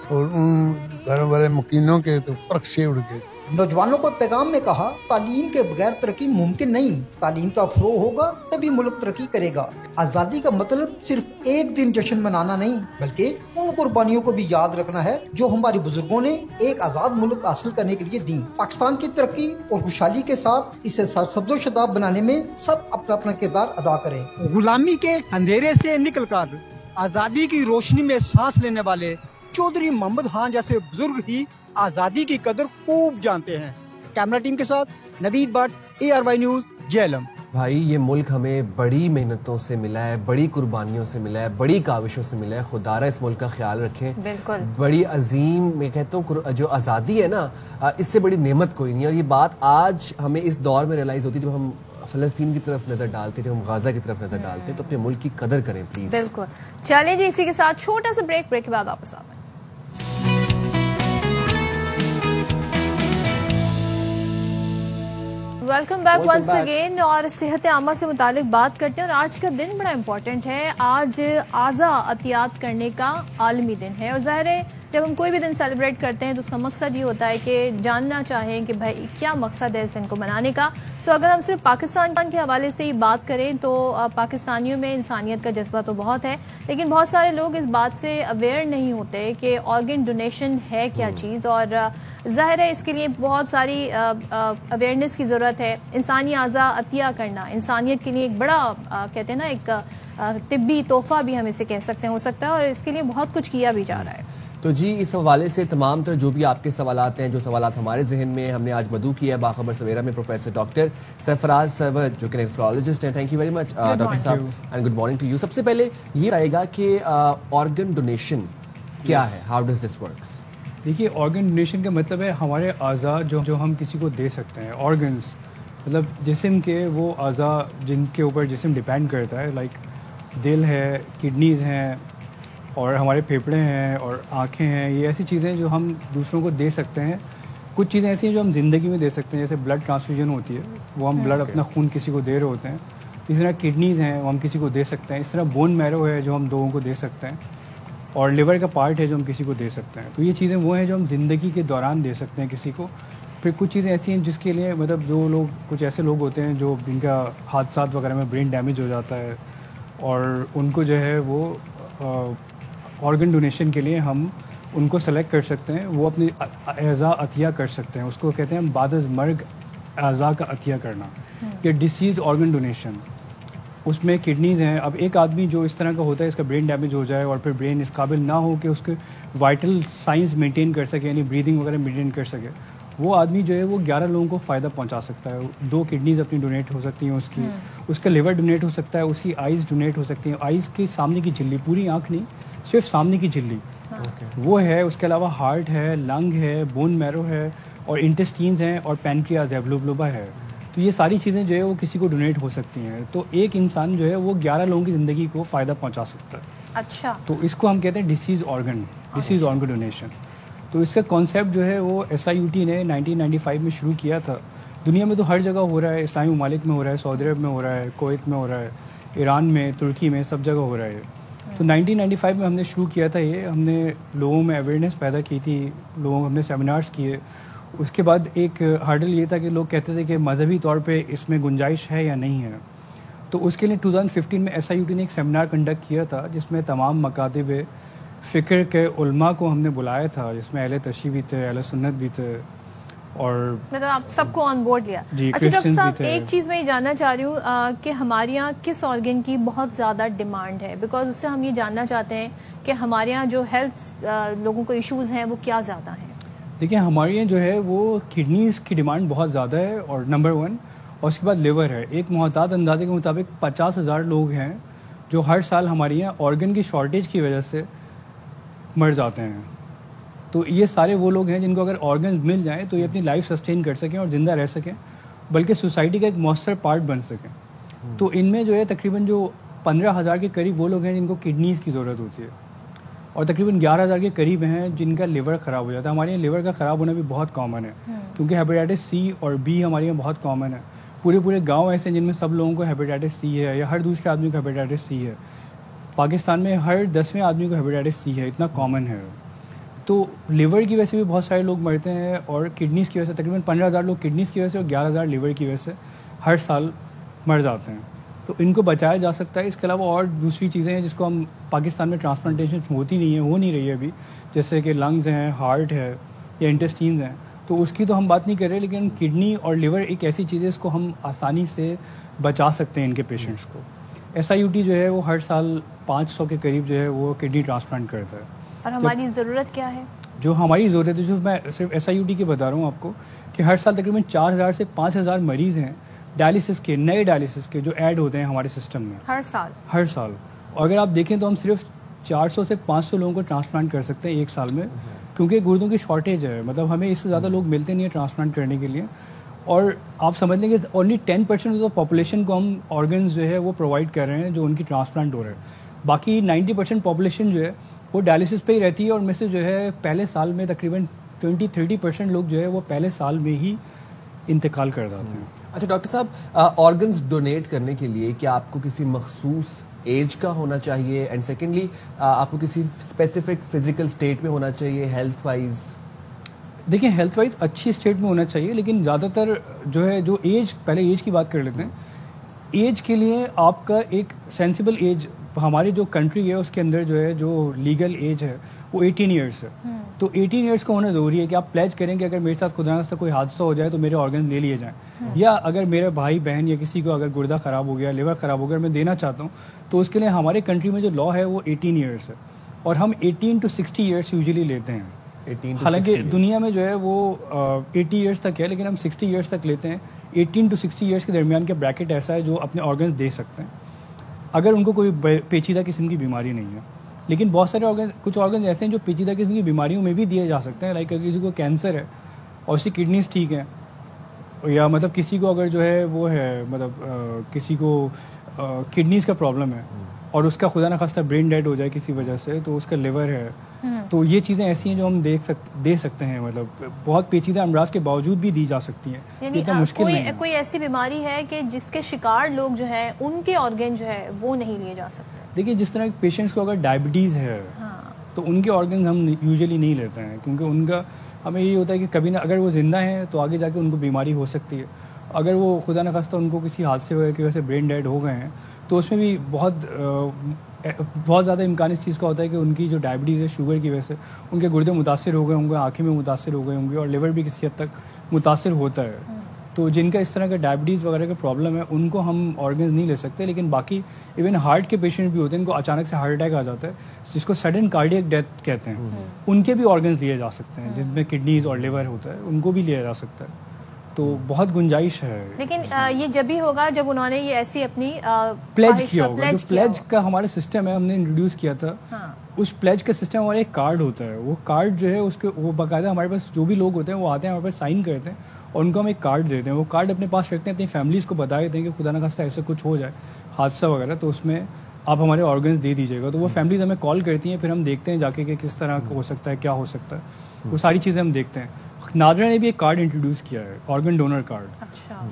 اور ان گھر والے مکینوں کے تو پرخشے اڑ گئے. نوجوانوں کو پیغام میں کہا تعلیم کے بغیر ترقی ممکن نہیں, تعلیم کا فروغ ہوگا تبھی ملک ترقی کرے گا. آزادی کا مطلب صرف ایک دن جشن منانا نہیں, بلکہ ان قربانیوں کو بھی یاد رکھنا ہے جو ہمارے بزرگوں نے ایک آزاد ملک حاصل کرنے کے لیے دی. پاکستان کی ترقی اور خوشحالی کے ساتھ اسے سرسبز و شاداب بنانے میں سب اپنا اپنا کردار ادا کریں. غلامی کے اندھیرے سے نکل کر آزادی کی روشنی میں سانس لینے والے چودھری محمد خان جیسے بزرگ ہی آزادی کی قدر خوب جانتے ہیں. کیمرہ ٹیم کے ساتھ نوید بٹ, ARY نیوز, جہلم. بھائی یہ ملک ہمیں بڑی محنتوں سے ملا ہے, بڑی قربانیوں سے ملا ہے, بڑی کاوشوں سے ملا ہے. خدا را اس ملک کا خیال رکھیں. بالکل بڑی عظیم, میں کہتا ہوں جو آزادی ہے نا, اس سے بڑی نعمت کوئی نہیں. اور یہ بات آج ہمیں اس دور میں ریلائز ہوتی ہے جب ہم فلسطین کی طرف نظر ڈالتے, جب ہم غازہ کی طرف نظر ڈالتے, تو اپنے ملک کی قدر کریں پلیز. بالکل. چلیں جی اسی کے ساتھ چھوٹا سا بریک کے بعد واپس آتے ہیں. Welcome back once again. اور صحت عامہ سے متعلق بات کرتے ہیں, اور آج کا دن بڑا امپورٹنٹ ہے. آج اعضا عطیات کرنے کا عالمی دن ہے, اور ظاہر ہے جب ہم کوئی بھی دن سیلیبریٹ کرتے ہیں تو اس کا مقصد یہ ہوتا ہے کہ جاننا چاہیں کہ بھائی کیا مقصد ہے اس دن کو منانے کا. سو اگر ہم صرف پاکستان کے حوالے سے ہی بات کریں تو پاکستانیوں میں انسانیت کا جذبہ تو بہت ہے, لیکن بہت سارے لوگ اس بات سے اویئر نہیں ہوتے کہ آرگن ڈونیشن ہے کیا چیز. اور ظاہر ہے اس کے لیے بہت ساری اویئرنیس کی ضرورت ہے. انسانی اعضا عطیہ کرنا انسانیت کے لیے ایک بڑا کہتے ہیں نا ایک طبی تحفہ بھی ہم اسے کہہ سکتے ہیں ہو سکتا ہے, اور اس کے لیے بہت کچھ کیا بھی جا رہا ہے. تو جی اس حوالے سے تمام تر جو بھی آپ کے سوالات ہیں, جو سوالات ہمارے ذہن میں, ہم نے آج مدعو کیا ہے باخبر سویرا میں پروفیسر ڈاکٹر سرفراز سرور جو کہ نیفرولوجسٹ ہیں. Thank you very much doctor صاحب, and good morning to you. سب سے پہلے یہ آئے گا کہ آرگن ڈونیشن کیا ہے, ہاؤ ڈز دس ورکس؟ دیکھیے آرگن ڈونیشن کا مطلب ہے ہمارے اعضاء جو ہم کسی کو دے سکتے ہیں, آرگنز مطلب جسم کے وہ اعضاء جن کے اوپر جسم ڈپینڈ کرتا ہے، لائک دل ہے، کڈنیز ہیں، اور ہمارے پھیپھڑے ہیں اور آنکھیں ہیں، یہ ایسی چیزیں جو ہم دوسروں کو دے سکتے ہیں. کچھ چیزیں ایسی ہیں جو ہم زندگی میں دے سکتے ہیں، جیسے بلڈ ٹرانسفیوژن ہوتی ہے، وہ ہم بلڈ اپنا خون کسی کو دے رہے ہوتے ہیں. اسی طرح کڈنیز ہیں، وہ ہم کسی کو دے سکتے ہیں. اس طرح بون میرو ہے جو ہم لوگوں کو دے سکتے ہیں، اور لیور کا پارٹ ہے جو ہم کسی کو دے سکتے ہیں. تو یہ چیزیں وہ ہیں جو ہم زندگی کے دوران دے سکتے ہیں کسی کو. پھر کچھ چیزیں ایسی ہیں جس کے لیے مطلب جو لوگ، کچھ ایسے لوگ ہوتے ہیں جو جن کا حادثات وغیرہ میں برین ڈیمیج ہو جاتا ہے، اور ان کو جو ہے وہ آرگن ڈونیشن کے لیے ہم ان کو سلیکٹ کر سکتے ہیں. وہ اپنی اعضاء عطیہ کر سکتے ہیں. اس کو کہتے ہیں ہم بعد از مرگ اعضاء کا عطیہ کرنا، یا ڈیسیز آرگن ڈونیشن. اس میں کڈنیز ہیں. اب ایک آدمی جو اس طرح کا ہوتا ہے، اس کا برین ڈیمیج ہو جائے اور پھر برین اس قابل نہ ہو کہ اس کے وائٹل سائنس مینٹین کر سکے، یعنی بریدنگ وغیرہ مینٹین کر سکے، وہ آدمی جو ہے وہ 11 لوگوں کو فائدہ پہنچا سکتا ہے. 2 کڈنیز اپنی ڈونیٹ ہو سکتی ہیں اس کا لیور ڈونیٹ ہو سکتا ہے، اس کی آئیز ڈونیٹ ہو سکتی ہیں. آئیز کے سامنے کی جھلی، پوری آنکھ نہیں، صرف سامنے کی جھلی وہ ہے. اس کے علاوہ ہارٹ ہے، لنگ ہے، بون میرو ہے، اور انٹسٹینز ہیں، اور پینکریاز ہے، بلوبلوبا ہے. تو یہ ساری چیزیں جو ہے وہ کسی کو ڈونیٹ ہو سکتی ہیں. تو ایک انسان جو ہے وہ 11 لوگوں کی زندگی کو فائدہ پہنچا سکتا ہے. اچھا. تو اس کو ہم کہتے ہیں ڈیسیز آرگن ڈونیشن. تو اس کا کانسیپٹ جو ہے وہ SIUT نے 1995 میں شروع کیا تھا. دنیا میں تو ہر جگہ ہو رہا ہے، اسلامی ممالک میں ہو رہا ہے، سعودی عرب میں ہو رہا ہے، کویت میں ہو رہا ہے، ایران میں، ترکی میں، سب جگہ ہو رہا ہے. تو 1995 میں ہم نے شروع کیا تھا یہ. ہم نے لوگوں میں اویئرنیس پیدا کی تھی، ہم نے سیمینارز کیے. اس کے بعد ایک ہرڈل یہ تھا کہ لوگ کہتے تھے کہ مذہبی طور پہ اس میں گنجائش ہے یا نہیں ہے. تو اس کے لیے 2015 میں SIUT نے ایک سیمینار کنڈکٹ کیا تھا، جس میں تمام مکاتب فکر کے علماء کو ہم نے بلایا تھا، جس میں اہل تشیع بھی تھے، اہل سنت بھی تھے، اور مطلب آپ سب کو آن بورڈ لیا. اچھا ڈاکٹر صاحب، ایک چیز میں یہ جاننا چاہ رہی ہوں کہ ہمارے یہاں کس آرگن کی بہت زیادہ ڈیمانڈ ہے؟ بیکاز اس سے ہم یہ جاننا چاہتے ہیں کہ ہمارے یہاں جو ہیلتھ لوگوں کو ایشوز ہیں وہ کیا زیادہ ہیں. دیکھیں، ہمارے یہاں جو ہے وہ کڈنیز کی ڈیمانڈ بہت زیادہ ہے، اور نمبر 1، اور اس کے بعد لیور ہے. ایک محتاط اندازے کے مطابق 50,000 لوگ ہیں جو ہر سال ہمارے یہاں آرگن کی شارٹیج کی وجہ سے مر جاتے ہیں. تو یہ سارے وہ لوگ ہیں جن کو اگر آرگنز مل جائیں تو یہ اپنی لائف سسٹین کر سکیں اور زندہ رہ سکیں، بلکہ سوسائٹی کا ایک مؤثر پارٹ بن سکیں. تو ان میں جو ہے تقریباً جو 15,000 کے قریب وہ لوگ ہیں جن کو کڈنیز کی ضرورت ہوتی ہے، اور تقریباً 11,000 کے قریب ہیں جن کا لیور خراب ہو جاتا ہے. ہمارے یہاں لیور کا خراب ہونا بھی بہت کامن ہے، کیونکہ ہیپیٹائٹس C اور B ہمارے یہاں بہت کامن ہے. پورے گاؤں ایسے ہیں جن میں سب لوگوں کو ہیپیٹائٹس C ہے، یا ہر دوسرے آدمی کو ہیپیٹائٹس C ہے. پاکستان میں ہر 10ویں آدمی کو ہیپیٹائٹس C ہے، اتنا کامن ہے. تو لیور کی وجہ سے بھی بہت سارے لوگ مرتے ہیں، اور کڈنیز کی وجہ سے تقریباً 15,000 لوگ کڈنیز کی وجہ سے اور 11,000 لیور کی وجہ سے ہر سال مر جاتے ہیں. تو ان کو بچایا جا سکتا ہے. اس کے علاوہ اور دوسری چیزیں ہیں جس کو ہم پاکستان میں ٹرانسپلانٹیشن ہوتی نہیں ہے، ہو نہیں رہی ہے ابھی، جیسے کہ لنگز ہیں، ہارٹ ہے، یا انٹسٹینز ہیں. تو اس کی تو ہم بات نہیں کر رہے، لیکن کڈنی اور لیور ایک ایسی چیز ہے اس کو ہم آسانی سے بچا سکتے ہیں ان کے پیشنٹس کو. SIUT جو ہے وہ ہر سال 500 کے قریب جو ہے وہ کڈنی ٹرانسپلانٹ کرتا ہے. اور ہماری ضرورت کیا ہے؟ جو ہماری ضرورت ہے، جو میں صرف SIUT کی بتا رہا ہوں آپ کو، کہ ہر سال تقریباً 4,000 سے 5,000 مریض ہیں ڈائلسس کے، نئے ڈائلسس کے، جو ایڈ ہوتے ہیں ہمارے سسٹم میں ہر سال. اور اگر آپ دیکھیں تو ہم صرف 400 سے 500 لوگوں کو ٹرانسپلانٹ کر سکتے ہیں ایک سال میں، کیونکہ گردوں کی شارٹیج ہے. مطلب ہمیں اس سے زیادہ لوگ ملتے نہیں ہیں ٹرانسپلانٹ کرنے کے لیے. اور آپ سمجھ لیں کہ اونلی 10% آف پاپولیشن کو ہم آرگنز جو ہے وہ پرووائڈ کر رہے ہیں جو ان کی ٹرانسپلانٹ ہو رہے ہیں. باقی 90% پاپولیشن جو ہے وہ ڈائلسس پہ ہی رہتی ہے، اور میں سے جو ہے پہلے سال میں تقریباً 20-30% لوگ جو ہے وہ پہلے سال میں ہی انتقال کر جاتے ہیں. اچھا ڈاکٹر صاحب، آرگنز ڈونیٹ کرنے کے لیے کیا آپ کو کسی مخصوص ایج کا ہونا چاہیے؟ اینڈ سیکنڈلی، آپ کو کسی اسپیسیفک فزیکل اسٹیٹ میں ہونا چاہیے ہیلتھ وائز؟ دیکھیں، ہیلتھ وائز اچھی اسٹیٹ میں ہونا چاہیے، لیکن زیادہ تر جو ہے جو ایج، پہلے ایج کی بات کر لیتے ہیں. ایج کے لیے آپ کا ایک سینسیبل ایج، ہماری جو کنٹری ہے اس کے اندر جو ہے جو لیگل ایج ہے وہ 18 ایئرس ہے. تو 18 ایئرس کا ہونا ضروری ہے کہ آپ پلیج کریں کہ اگر میرے ساتھ خدا نخواستہ کوئی حادثہ ہو جائے تو میرے آرگن لے لیے جائیں. یا اگر میرے بھائی بہن یا کسی کو اگر گردہ خراب ہو گیا، لیور خراب ہو گیا، میں دینا چاہتا ہوں، تو اس کے لیے ہمارے کنٹری میں جو لا ہے وہ 18 ایئرس ہے، اور ہم 18 to 60 ایئرس یوزلی لیتے ہیں. حالانکہ دنیا میں جو ہے وہ 80 ایئرس تک ہے، لیکن ہم 60 ایئرس تک لیتے ہیں. 18 to 60 ایئرس کے درمیان کا بریکٹ ایسا ہے جو اپنے آرگنز دے سکتے ہیں اگر ان کو کوئی پیچیدہ قسم کی بیماری نہیں ہے. لیکن بہت سارے کچھ آرگنز ایسے ہیں جو پیچیدہ قسم کی بیماریوں میں بھی دیے جا سکتے ہیں. لائک اگر کسی کو کینسر ہے اور اس کی کڈنیز ٹھیک ہیں، یا مطلب کسی کو اگر جو ہے وہ ہے مطلب کسی کو کڈنیز کا پرابلم ہے اور اس کا خدا نخواستہ برین ڈیڈ ہو جائے کسی وجہ سے, تو اس کا لیور ہے, تو یہ چیزیں ایسی ہیں جو ہم دے سکتے ہیں, مطلب بہت پیچیدہ امراض کے باوجود بھی دی جا سکتی ہیں. یعنی اتنا مشکل نہیں ہے. کوئی ایسی بیماری ہے کہ جس کے شکار لوگ جو ہے ان کے آرگن جو ہے وہ نہیں لیے جا سکتے؟ دیکھیے جس طرح پیشنٹس کو اگر ڈائبٹیز ہے تو ان کے آرگنز ہم یوزلی نہیں لیتے ہیں, کیونکہ ان کا ہمیں یہی ہوتا ہے کہ کبھی نہ اگر وہ زندہ ہیں تو آگے جا کے ان کو بیماری ہو سکتی ہے. اگر وہ خدا نخواستہ ان کو کسی حادثے کی وجہ سے برین ڈیڈ ہو گئے ہیں تو اس میں بھی بہت زیادہ امکان اس چیز کا ہوتا ہے کہ ان کی جو ڈائبٹیز ہے شوگر کی وجہ سے ان کے گردے متاثر ہو گئے ہوں گے, آنکھیں میں متاثر ہو گئے ہوں گے, اور لیور بھی کسی حد تک متاثر ہوتا ہے. تو جن کا اس طرح کا ڈائبٹیز وغیرہ کا پرابلم ہے ان کو ہم آرگنز نہیں لے سکتے. لیکن باقی ایون ہارٹ کے پیشنٹ بھی ہوتے ہیں, ان کو اچانک سے ہارٹ اٹیک آ جاتا ہے جس کو سڈن کارڈیک ڈیتھ کہتے ہیں, ان کے بھی آرگنز لیے جا سکتے ہیں, جن میں کڈنیز اور لیور ہوتا ہے ان کو بھی لیا جا سکتا ہے. تو بہت گنجائش ہے. لیکن یہ جب بھی ہوگا جب انہوں نے یہ ایسی اپنی پلیج کیا ہوگا. جو پلیج کا ہمارا سسٹم ہے ہم نے انٹروڈیوس کیا تھا, اس پلیج کا سسٹم ہمارا ایک کارڈ ہوتا ہے. وہ کارڈ جو ہے اس کے وہ باقاعدہ ہمارے پاس جو بھی لوگ ہوتے ہیں وہ آتے ہیں ہمارے پاس سائن کرتے ہیں اور ان کو ہم ایک کارڈ دیتے ہیں. وہ کارڈ اپنے پاس رکھتے ہیں, اپنی فیملیز کو بتا دیتے ہیں کہ خدا نخواستہ ایسا کچھ ہو جائے حادثہ وغیرہ تو اس میں آپ ہمارے آرگنز دے دیجیے گا. تو وہ فیملیز ہمیں کال کرتی ہیں, پھر ہم دیکھتے ہیں جا کے کہ کس طرح ہو سکتا ہے, کیا ہو سکتا ہے, وہ ساری چیزیں ہم دیکھتے ہیں. نادرا نے بھی ایک کارڈ انٹروڈیوس کیا ہے, آرگن ڈونر کارڈ.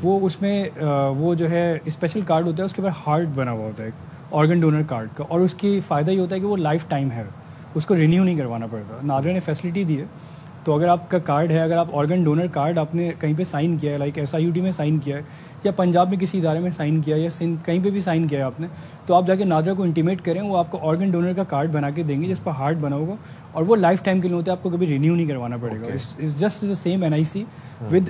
وہ اس میں وہ جو ہے اسپیشل کارڈ ہوتا ہے, اس کے اوپر ہارٹ بنا ہوا ہوتا ہے آرگن ڈونر کارڈ کا, اور اس کی فائدہ یہ ہوتا ہے کہ وہ لائف ٹائم ہے, اس کو رینیو نہیں کروانا پڑتا. نادرا نے فیسلٹی دی ہے. تو اگر آپ کا کارڈ ہے, اگر آپ آرگن ڈونر کارڈ آپ نے کہیں پہ سائن کیا ہے, لائک SIUT میں سائن کیا ہے یا پنجاب میں کسی ادارے میں سائن کیا ہے یا سندھ کہیں پہ بھی سائن کیا ہے آپ نے, تو آپ جا کے نادرا کو انٹیمیٹ کریں, وہ آپ کو آرگن ڈونر کا کارڈ بنا کے دیں گے جس پر ہارٹ بنا ہوگا, اور وہ لائف ٹائم کے لیے ہوتا ہے, آپ کو کبھی رینیو نہیں کروانا پڑے گا. It's just the same NIC with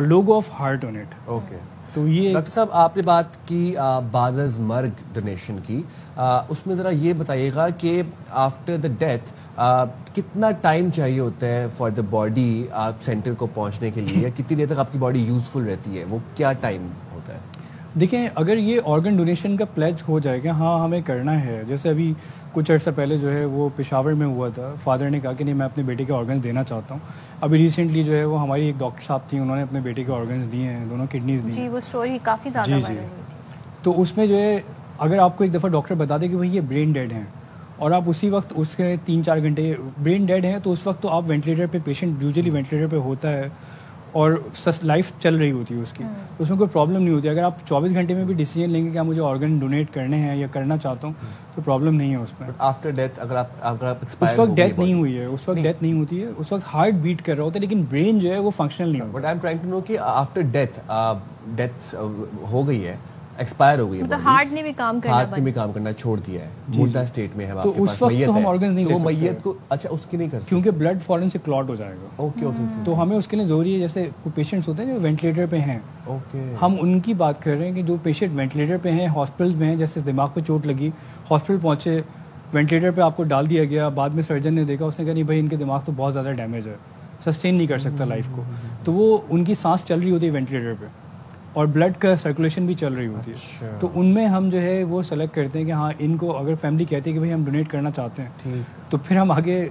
logo of heart on it. Okay. تو یہ ڈاکٹر صاحب آپ نے بات کی بعد از مرگ ڈونیشن کی, اس میں ذرا یہ بتائیے گا کہ آفٹر دا ڈیتھ کتنا ٹائم چاہیے ہوتا ہے فار دا باڈی سینٹر کو پہنچنے کے لیے, یا کتنی دیر تک آپ کی باڈی یوزفل رہتی ہے, وہ کیا ٹائم ہوتا ہے؟ دیکھیں اگر یہ آرگن ڈونیشن کا پلیج ہو جائے کہ ہاں ہمیں کرنا ہے, جیسے ابھی کچھ عرصہ پہلے جو ہے وہ پشاور میں ہوا تھا, فادر نے کہا کہ نہیں میں اپنے بیٹے کے آرگنز دینا چاہتا ہوں. ابھی ریسنٹلی جو ہے وہ ہماری ایک ڈاکٹر صاحب تھیں, انہوں نے اپنے بیٹے کے آرگنز دیے ہیں, دونوں کڈنیز دی. جی وہ اسٹوری کافی زیادہ وائرل ہوئی تھی. تو اس میں جو ہے اگر آپ کو ایک دفعہ ڈاکٹر بتا دے کہ بھائی یہ برین ڈیڈ ہیں اور آپ اسی وقت اس کے 3-4 گھنٹے برین ڈیڈ ہیں, تو اس وقت تو آپ وینٹیلیٹر پہ, پیشنٹ یوزلی وینٹیلیٹر پہ ہوتا ہے اور لائف چل رہی ہوتی ہے اس کی, اس میں کوئی پرابلم نہیں ہوتی. اگر آپ 24 گھنٹے میں بھی ڈیسیجن لیں گے کہ مجھے آرگن ڈونیٹ کرنے ہیں یا کرنا چاہتا ہوں تو پرابلم نہیں ہے اس میں. آفٹر ڈیتھ اگر آپ اس وقت ڈیتھ نہیں ہوئی ہے, اس وقت ڈیتھ نہیں ہوتی ہے, اس وقت ہارٹ بیٹ کر رہا ہوتا ہے لیکن برین جو ہے وہ فنکشنل نہیں ہوتا. But I am trying to know کہ آفٹر ڈیتھ ہو گئی ہے, ایکسپائر ہو گئی ہے, ہارٹ نے بھی کام کرنا چھوڑ دیا ہے, مردہ اسٹیٹ میں ہے, تو اس وقت تو ہم آرگنز نہیں لے سکتے. میت کو اچھا اس کی نہیں کر سکتے کیونکہ بلڈ فورن سے کلاٹ ہو جائے گا. Okay okay. تو ہمیں اس کے لیے ضروری ہے, جیسے پیشنٹس ہوتے ہیں جو وینٹیلیٹر پہ ہیں, ہم ان کی بات کر رہے ہیں کہ جو پیشنٹ وینٹیلیٹر پہ ہیں, ہاسپٹل میں ہیں, جیسے دماغ پہ چوٹ لگی, ہاسپٹل پہنچے, وینٹیلیٹر پہ آپ کو ڈال دیا گیا, بعد میں سرجن نے دیکھا, اس نے کہا نہیں بھائی ان کے دماغ تو بہت زیادہ ڈیمیج ہے, سسٹین نہیں کر سکتا لائف کو, تو وہ ان کی سانس چل رہی ہوتی ہے وینٹیلیٹر پہ اور بلڈ کا سرکولیشن بھی چل رہی ہوتی ہے. تو ان میں ہم جو ہے وہ سلیکٹ کرتے ہیں کہ ہاں ان کو, اگر فیملی کہتی ہے کہ بھائی ہم ڈونیٹ کرنا چاہتے ہیں, تو پھر ہم آگے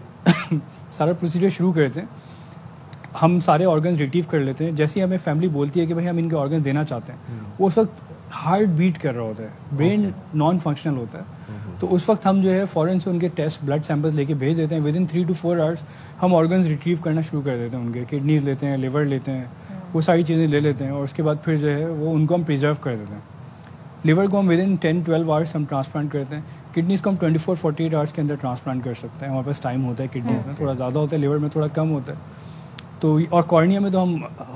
سارا پروسیجر شروع کرتے ہیں. ہم سارے آرگنز ریٹریو کر لیتے ہیں. جیسے ہی ہمیں فیملی بولتی ہے کہ بھائی ہم ان کے آرگنز دینا چاہتے ہیں, وہ اس وقت ہارٹ بیٹ کر رہا ہوتا ہے, برین نان فنکشنل ہوتا ہے, تو اس وقت ہم جو ہے فوراً سے ان کے ٹیسٹ بلڈ سیمپلز لے کے بھیج دیتے ہیں. ودن 3 to 4 hours ہم آرگنز ریٹریو کرنا شروع کر دیتے ہیں. ان کے کڈنیز لیتے ہیں, لیور لیتے ہیں, وہ ساری چیزیں لے لیتے ہیں, اور اس کے بعد پھر جو ہے وہ ان کو ہم پریزرو کر دیتے ہیں. لیور کو ہم ودن 10-12 hours ہم ٹرانسپلانٹ کرتے ہیں. کڈنیز کو ہم 24-48 hours کے اندر ٹرانسپلانٹ کر سکتے ہیں. ہمارے پاس ٹائم ہوتا ہے, کڈنیز میں تھوڑا زیادہ ہوتا ہے, لیور میں تھوڑا کم ہوتا ہے. تو اور کارنیا میں تو ہم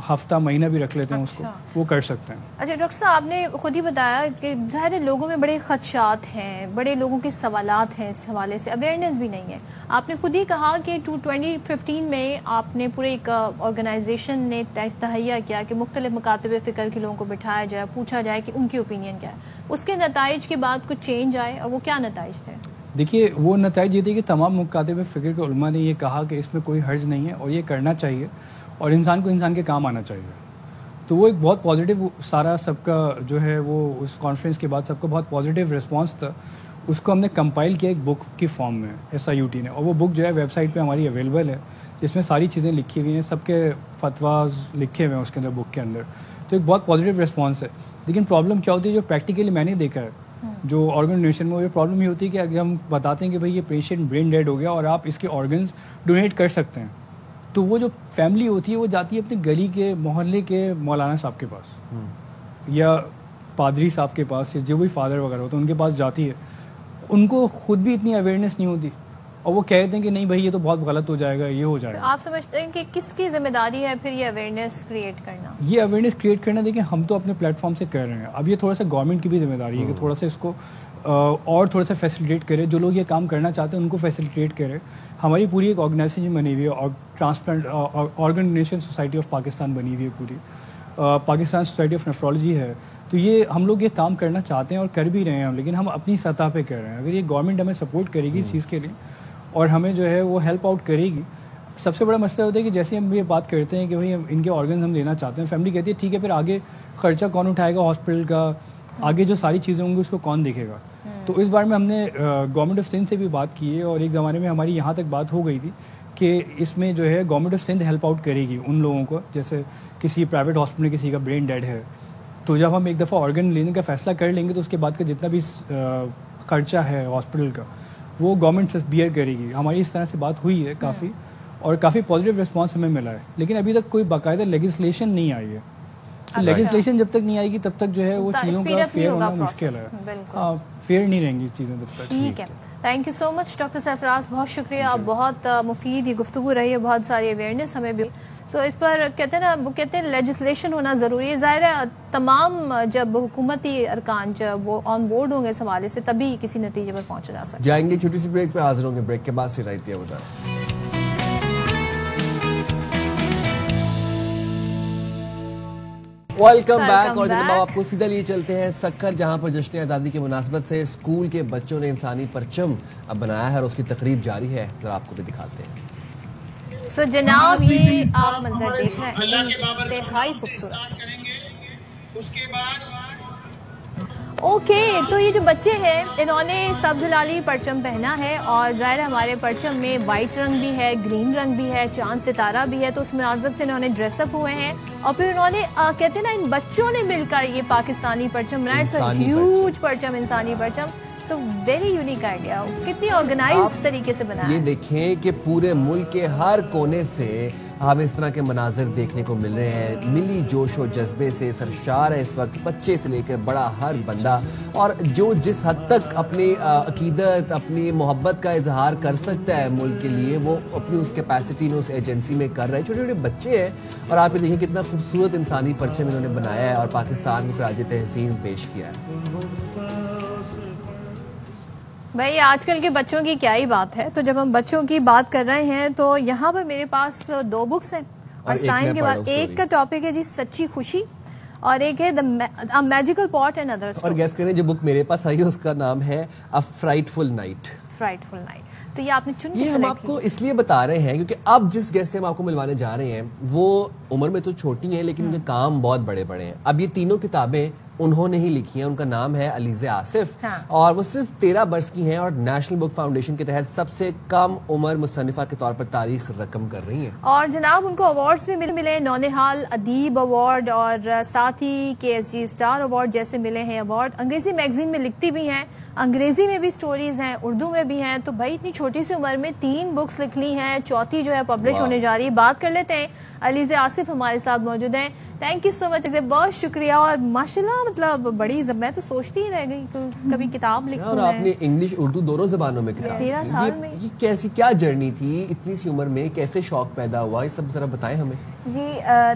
ہفتہ مہینہ بھی رکھ لیتے ہیں اس کو, وہ کر سکتے ہیں. اچھا ڈاکٹر صاحب آپ نے خود ہی بتایا کہ ظاہر لوگوں میں بڑے خدشات ہیں, بڑے لوگوں کے سوالات ہیں, اس حوالے سے اویئرنیس بھی نہیں ہے. آپ نے خود ہی کہا کہ 2015 میں آپ نے پورے ایک آرگنائزیشن نے تہیہ کیا کہ مختلف مکاتب فکر کے لوگوں کو بٹھایا جائے, پوچھا جائے کہ ان کی اوپینین کیا ہے. اس کے نتائج کے بعد کچھ چینج آئے, اور وہ کیا نتائج تھے؟ دیکھیے وہ نتائج یہ تھے کہ تمام مکاتب فکر کے علماء نے یہ کہا کہ اس میں کوئی حرج نہیں ہے اور یہ کرنا چاہیے اور انسان کو انسان کے کام آنا چاہیے. تو وہ ایک بہت پازیٹیو سارا سب کا جو ہے وہ اس کانفرنس کے بعد سب کا بہت پازیٹیو رسپانس تھا. اس کو ہم نے کمپائل کیا ایک بک کی فارم میں SIUT نے, اور وہ بک جو ہے ویب سائٹ پہ ہماری اویلیبل ہے. جس میں ساری چیزیں لکھی ہوئی ہیں, سب کے فتواز لکھے ہوئے ہیں اس کے اندر, بک کے اندر. تو ایک بہت پازیٹیو رسپانس ہے. لیکن پرابلم کیا ہوتی ہے جو پریکٹیکلی میں نے دیکھا ہے جو آرگن ڈونیشن میں, یہ پرابلم یہ ہوتی ہے کہ اگر ہم بتاتے ہیں کہ بھائی یہ پیشنٹ برین ڈیڈ ہو گیا اور آپ اس کے آرگنز ڈونیٹ کر سکتے ہیں, تو وہ جو فیملی ہوتی ہے وہ جاتی ہے اپنے گلی کے محلے کے مولانا صاحب کے پاس یا پادری صاحب کے پاس, یا جو بھی فادر وغیرہ ہوتے ہیں ان کے پاس جاتی ہے. ان کو خود بھی اتنی اویئرنیس نہیں ہوتی اور وہ کہتے ہیں کہ نہیں بھائی یہ تو بہت غلط ہو جائے گا, یہ ہو جائے گا. آپ سمجھتے ہیں کہ کس کی ذمہ داری ہے پھر یہ اویئرنیس کریٹ کرنا؟ یہ اویئرنیس کریٹ کرنا دیکھیں ہم تو اپنے پلیٹ فارم سے کر رہے ہیں, اب یہ تھوڑا سا گورنمنٹ کی بھی ذمہ داری ہے کہ تھوڑا سا اس کو اور تھوڑا سا فیسیلیٹیٹ کرے. جو لوگ یہ کام کرنا چاہتے ہیں ان کو فیسیلیٹیٹ کرے. ہماری پوری ایک آرگنائزیشن بنی ہوئی ہے اور transplant organ donation society of Pakistan بنی ہوئی ہے, پوری پاکستان سوسائٹی آف نیفرولوجی ہے. تو یہ ہم لوگ یہ کام کرنا چاہتے ہیں اور کر بھی رہے ہیں, لیکن ہم اپنی سطح پہ کر رہے ہیں. اگر یہ گورنمنٹ ہمیں سپورٹ کرے گی اس چیز کے لیے اور ہمیں جو ہے وہ ہیلپ آؤٹ کرے گی. سب سے بڑا مسئلہ ہوتا ہے کہ جیسے ہم یہ بات کرتے ہیں کہ بھائی ان کے آرگنز ہم دینا چاہتے ہیں, فیملی کہتی ہے ٹھیک ہے پھر آگے خرچہ کون اٹھائے گا ہاسپٹل کا, آگے جو ساری چیزیں ہوں گی اس کو کون دیکھے گا. تو اس بارے میں ہم نے گورنمنٹ آف سندھ سے بھی بات کی ہے اور ایک زمانے میں ہماری یہاں تک بات ہو گئی تھی کہ اس میں جو ہے government of Sindh help out کرے گی ان لوگوں کو, جیسے کسی پرائیویٹ ہاسپٹل میں کسی کا برین ڈیڈ ہے تو جب ہم ایک دفعہ آرگن لینے کا فیصلہ کر لیں گے تو اس کے بعد کا جتنا بھی خرچہ ہے ہاسپٹل کا وہ گورنمنٹ بیئر کرے گی. ہماری اس طرح سے بات ہوئی ہے کافی اور کافی پازیٹیو رسپانس ہمیں ملا ہے, لیکن ابھی تک کوئی باقاعدہ لیجسلیشن نہیں آئی ہے. لیجسلیشن جب تک نہیں آئے گی تب تک جو ہے وہ چیزوں کا فیئر ہونا مشکل ہے. ہاں فیئر نہیں رہیں گی چیزیں تب تک. ٹھیک ہے, thank you so much doctor Sarfaraz, بہت شکریہ. بہت مفید یہ گفتگو رہی ہے, بہت ساری اویئرنیس ہمیں بھی. سو اس پر کہتے ہیں نا, وہ کہتے ہیں لیجسلیشن ہونا ضروری ہے. ظاہر ہے تمام جب حکومتی ارکان جب وہ آن بورڈ ہوں گے اس حوالے سے تبھی کسی نتیجے پر پہنچا جا سکتا ہے. جائیں گے چھوٹی سی بریک پہ, حاضر ہوں گے بریک کے بعد. سے رہتی ہے اداس. Welcome back. اور جناب آپ کو سیدھا لیے چلتے ہیں سکر, جہاں پر جشن آزادی کی مناسبت سے اسکول کے بچوں نے انسانی پرچم اب بنایا ہے اور اس کی تقریب جاری ہے. ذرا آپ کو بھی دکھاتے ہیں. سو جناب یہ آپ منظر دیکھ رہے ہیں, انتہائی خوبصورت. اس کے بعد اوکے, تو یہ جو بچے ہیں انہوں نے سبز لالی پرچم پہنا ہے اور ظاہر ہمارے پرچم میں وائٹ رنگ بھی ہے, گرین رنگ بھی ہے, چاند ستارہ بھی ہے. تو اس مناسبت سے انہوں نے ڈریس اپ ہوئے ہیں اور پھر انہوں نے کہتے ہیں نا ان بچوں نے مل کر یہ پاکستانی پرچم بنایا. اٹس اے ہیوج پرچم, انسانی پرچم. سو ویری یونیک آئیڈیا, کتنی آرگنائز طریقے سے بنایا. یہ دیکھیں کہ پورے ملک کے ہر کونے سے ہم اس طرح کے مناظر دیکھنے کو مل رہے ہیں. ملی جوش و جذبے سے سرشار ہے اس وقت بچے سے لے کر بڑا ہر بندہ, اور جو جس حد تک اپنی عقیدت اپنی محبت کا اظہار کر سکتا ہے ملک کے لیے وہ اپنی اس کیپیسٹی میں اس ایجنسی میں کر رہے ہیں. چھوٹے چھوٹے بچے ہیں اور آپ یہ دیکھیں کتنا خوبصورت انسانی پرچم انہوں نے بنایا ہے اور پاکستان کو خراج تحسین پیش کیا ہے. بھائی آج کل کے بچوں کی کیا ہی بات ہے. تو جب ہم بچوں کی بات کر رہے ہیں تو یہاں پر میرے پاس 2 بکس ہیں اور سائن کے بعد ایک کا ٹاپک ہے جی سچی خوشی اور ایک ہے A Magical Pot and Other Stories. اور گیس کریں جو بک میرے پاس آئی ہے اس کا نام ہے A Frightful Night. Frightful Night. تو یہ آپ نے چن کے یہ ہم آپ کو اس لیے بتا رہے ہیں کیونکہ اب جس گیس سے ہم آپ کو ملوانے جا رہے ہیں وہ عمر میں تو چھوٹی ہیں لیکن ان کے کام بہت بڑے بڑے ہیں. اب یہ تینوں کتابیں انہوں نے ہی لکھی ہیں. ان کا نام ہے علیزہ آصف اور وہ صرف 13 برس کی ہیں اور نیشنل بک فاؤنڈیشن کے تحت سب سے کم عمر مصنفہ کے طور پر تاریخ رقم کر رہی ہیں. اور جناب ان کو ایوارڈز بھی ملے, نونہال ادیب ایوارڈ اور ساتھ ہی KSG اسٹار ایوارڈ جیسے ملے ہیں ایوارڈ. انگریزی میگزین میں لکھتی بھی ہیں, انگریزی میں بھی سٹوریز ہیں, اردو میں بھی ہیں. تو بھائی اتنی چھوٹی سی عمر میں 3 بکس لکھ لی ہیں, چوتھی جو ہے پبلش ہونے جا رہی ہے. بات کر لیتے ہیں, علیزہ آصف ہمارے ساتھ موجود ہیں. تھینک یو سو مچ, بہت شکریہ. اور ماشاءاللہ مطلب بڑی میں تو سوچتی ہی رہ گئی کبھی کتاب لکھوں. اور آپ نے انگلش اردو دونوں زبانوں میں کتاب. 13 سال میں یہ کیسی کیا جرنی تھی اتنی سی عمر میں, کیسے شوق پیدا ہوا, یہ سب ذرا بتائیں ہمیں. جی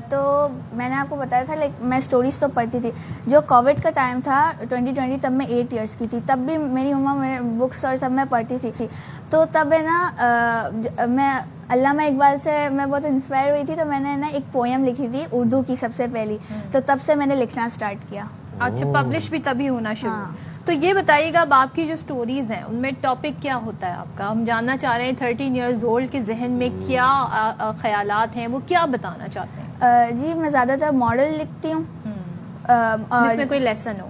تو میں نے آپ کو بتایا تھا میں اسٹوریز تو پڑھتی تھی. جو کووڈ کا ٹائم تھا 2020 تب میں 8 ایئرس کی تھی, تب بھی میری مما بکس اور سب میں پڑھتی تھی. تو تب ہے نا میں علامہ اقبال سے میں بہت انسپائر ہوئی تھی. تو میں نے نا ایک پویم لکھی تھی اردو کی سب سے پہلی, تو تب سے میں نے لکھنا اسٹارٹ کیا. اچھا, پبلش بھی تبھی ہونا شروع. تو یہ بتائیے گا اب آپ کی جو سٹوریز ہیں ان میں ٹاپک کیا ہوتا ہے آپ کا؟ ہم جاننا چاہ رہے ہیں 13 ایئرز اولڈ کے ذہن میں کیا خیالات ہیں, وہ کیا بتانا چاہتے ہیں؟ جی میں زیادہ تر ماڈل لکھتی ہوں جس میں کوئی لیسن ہو.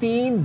3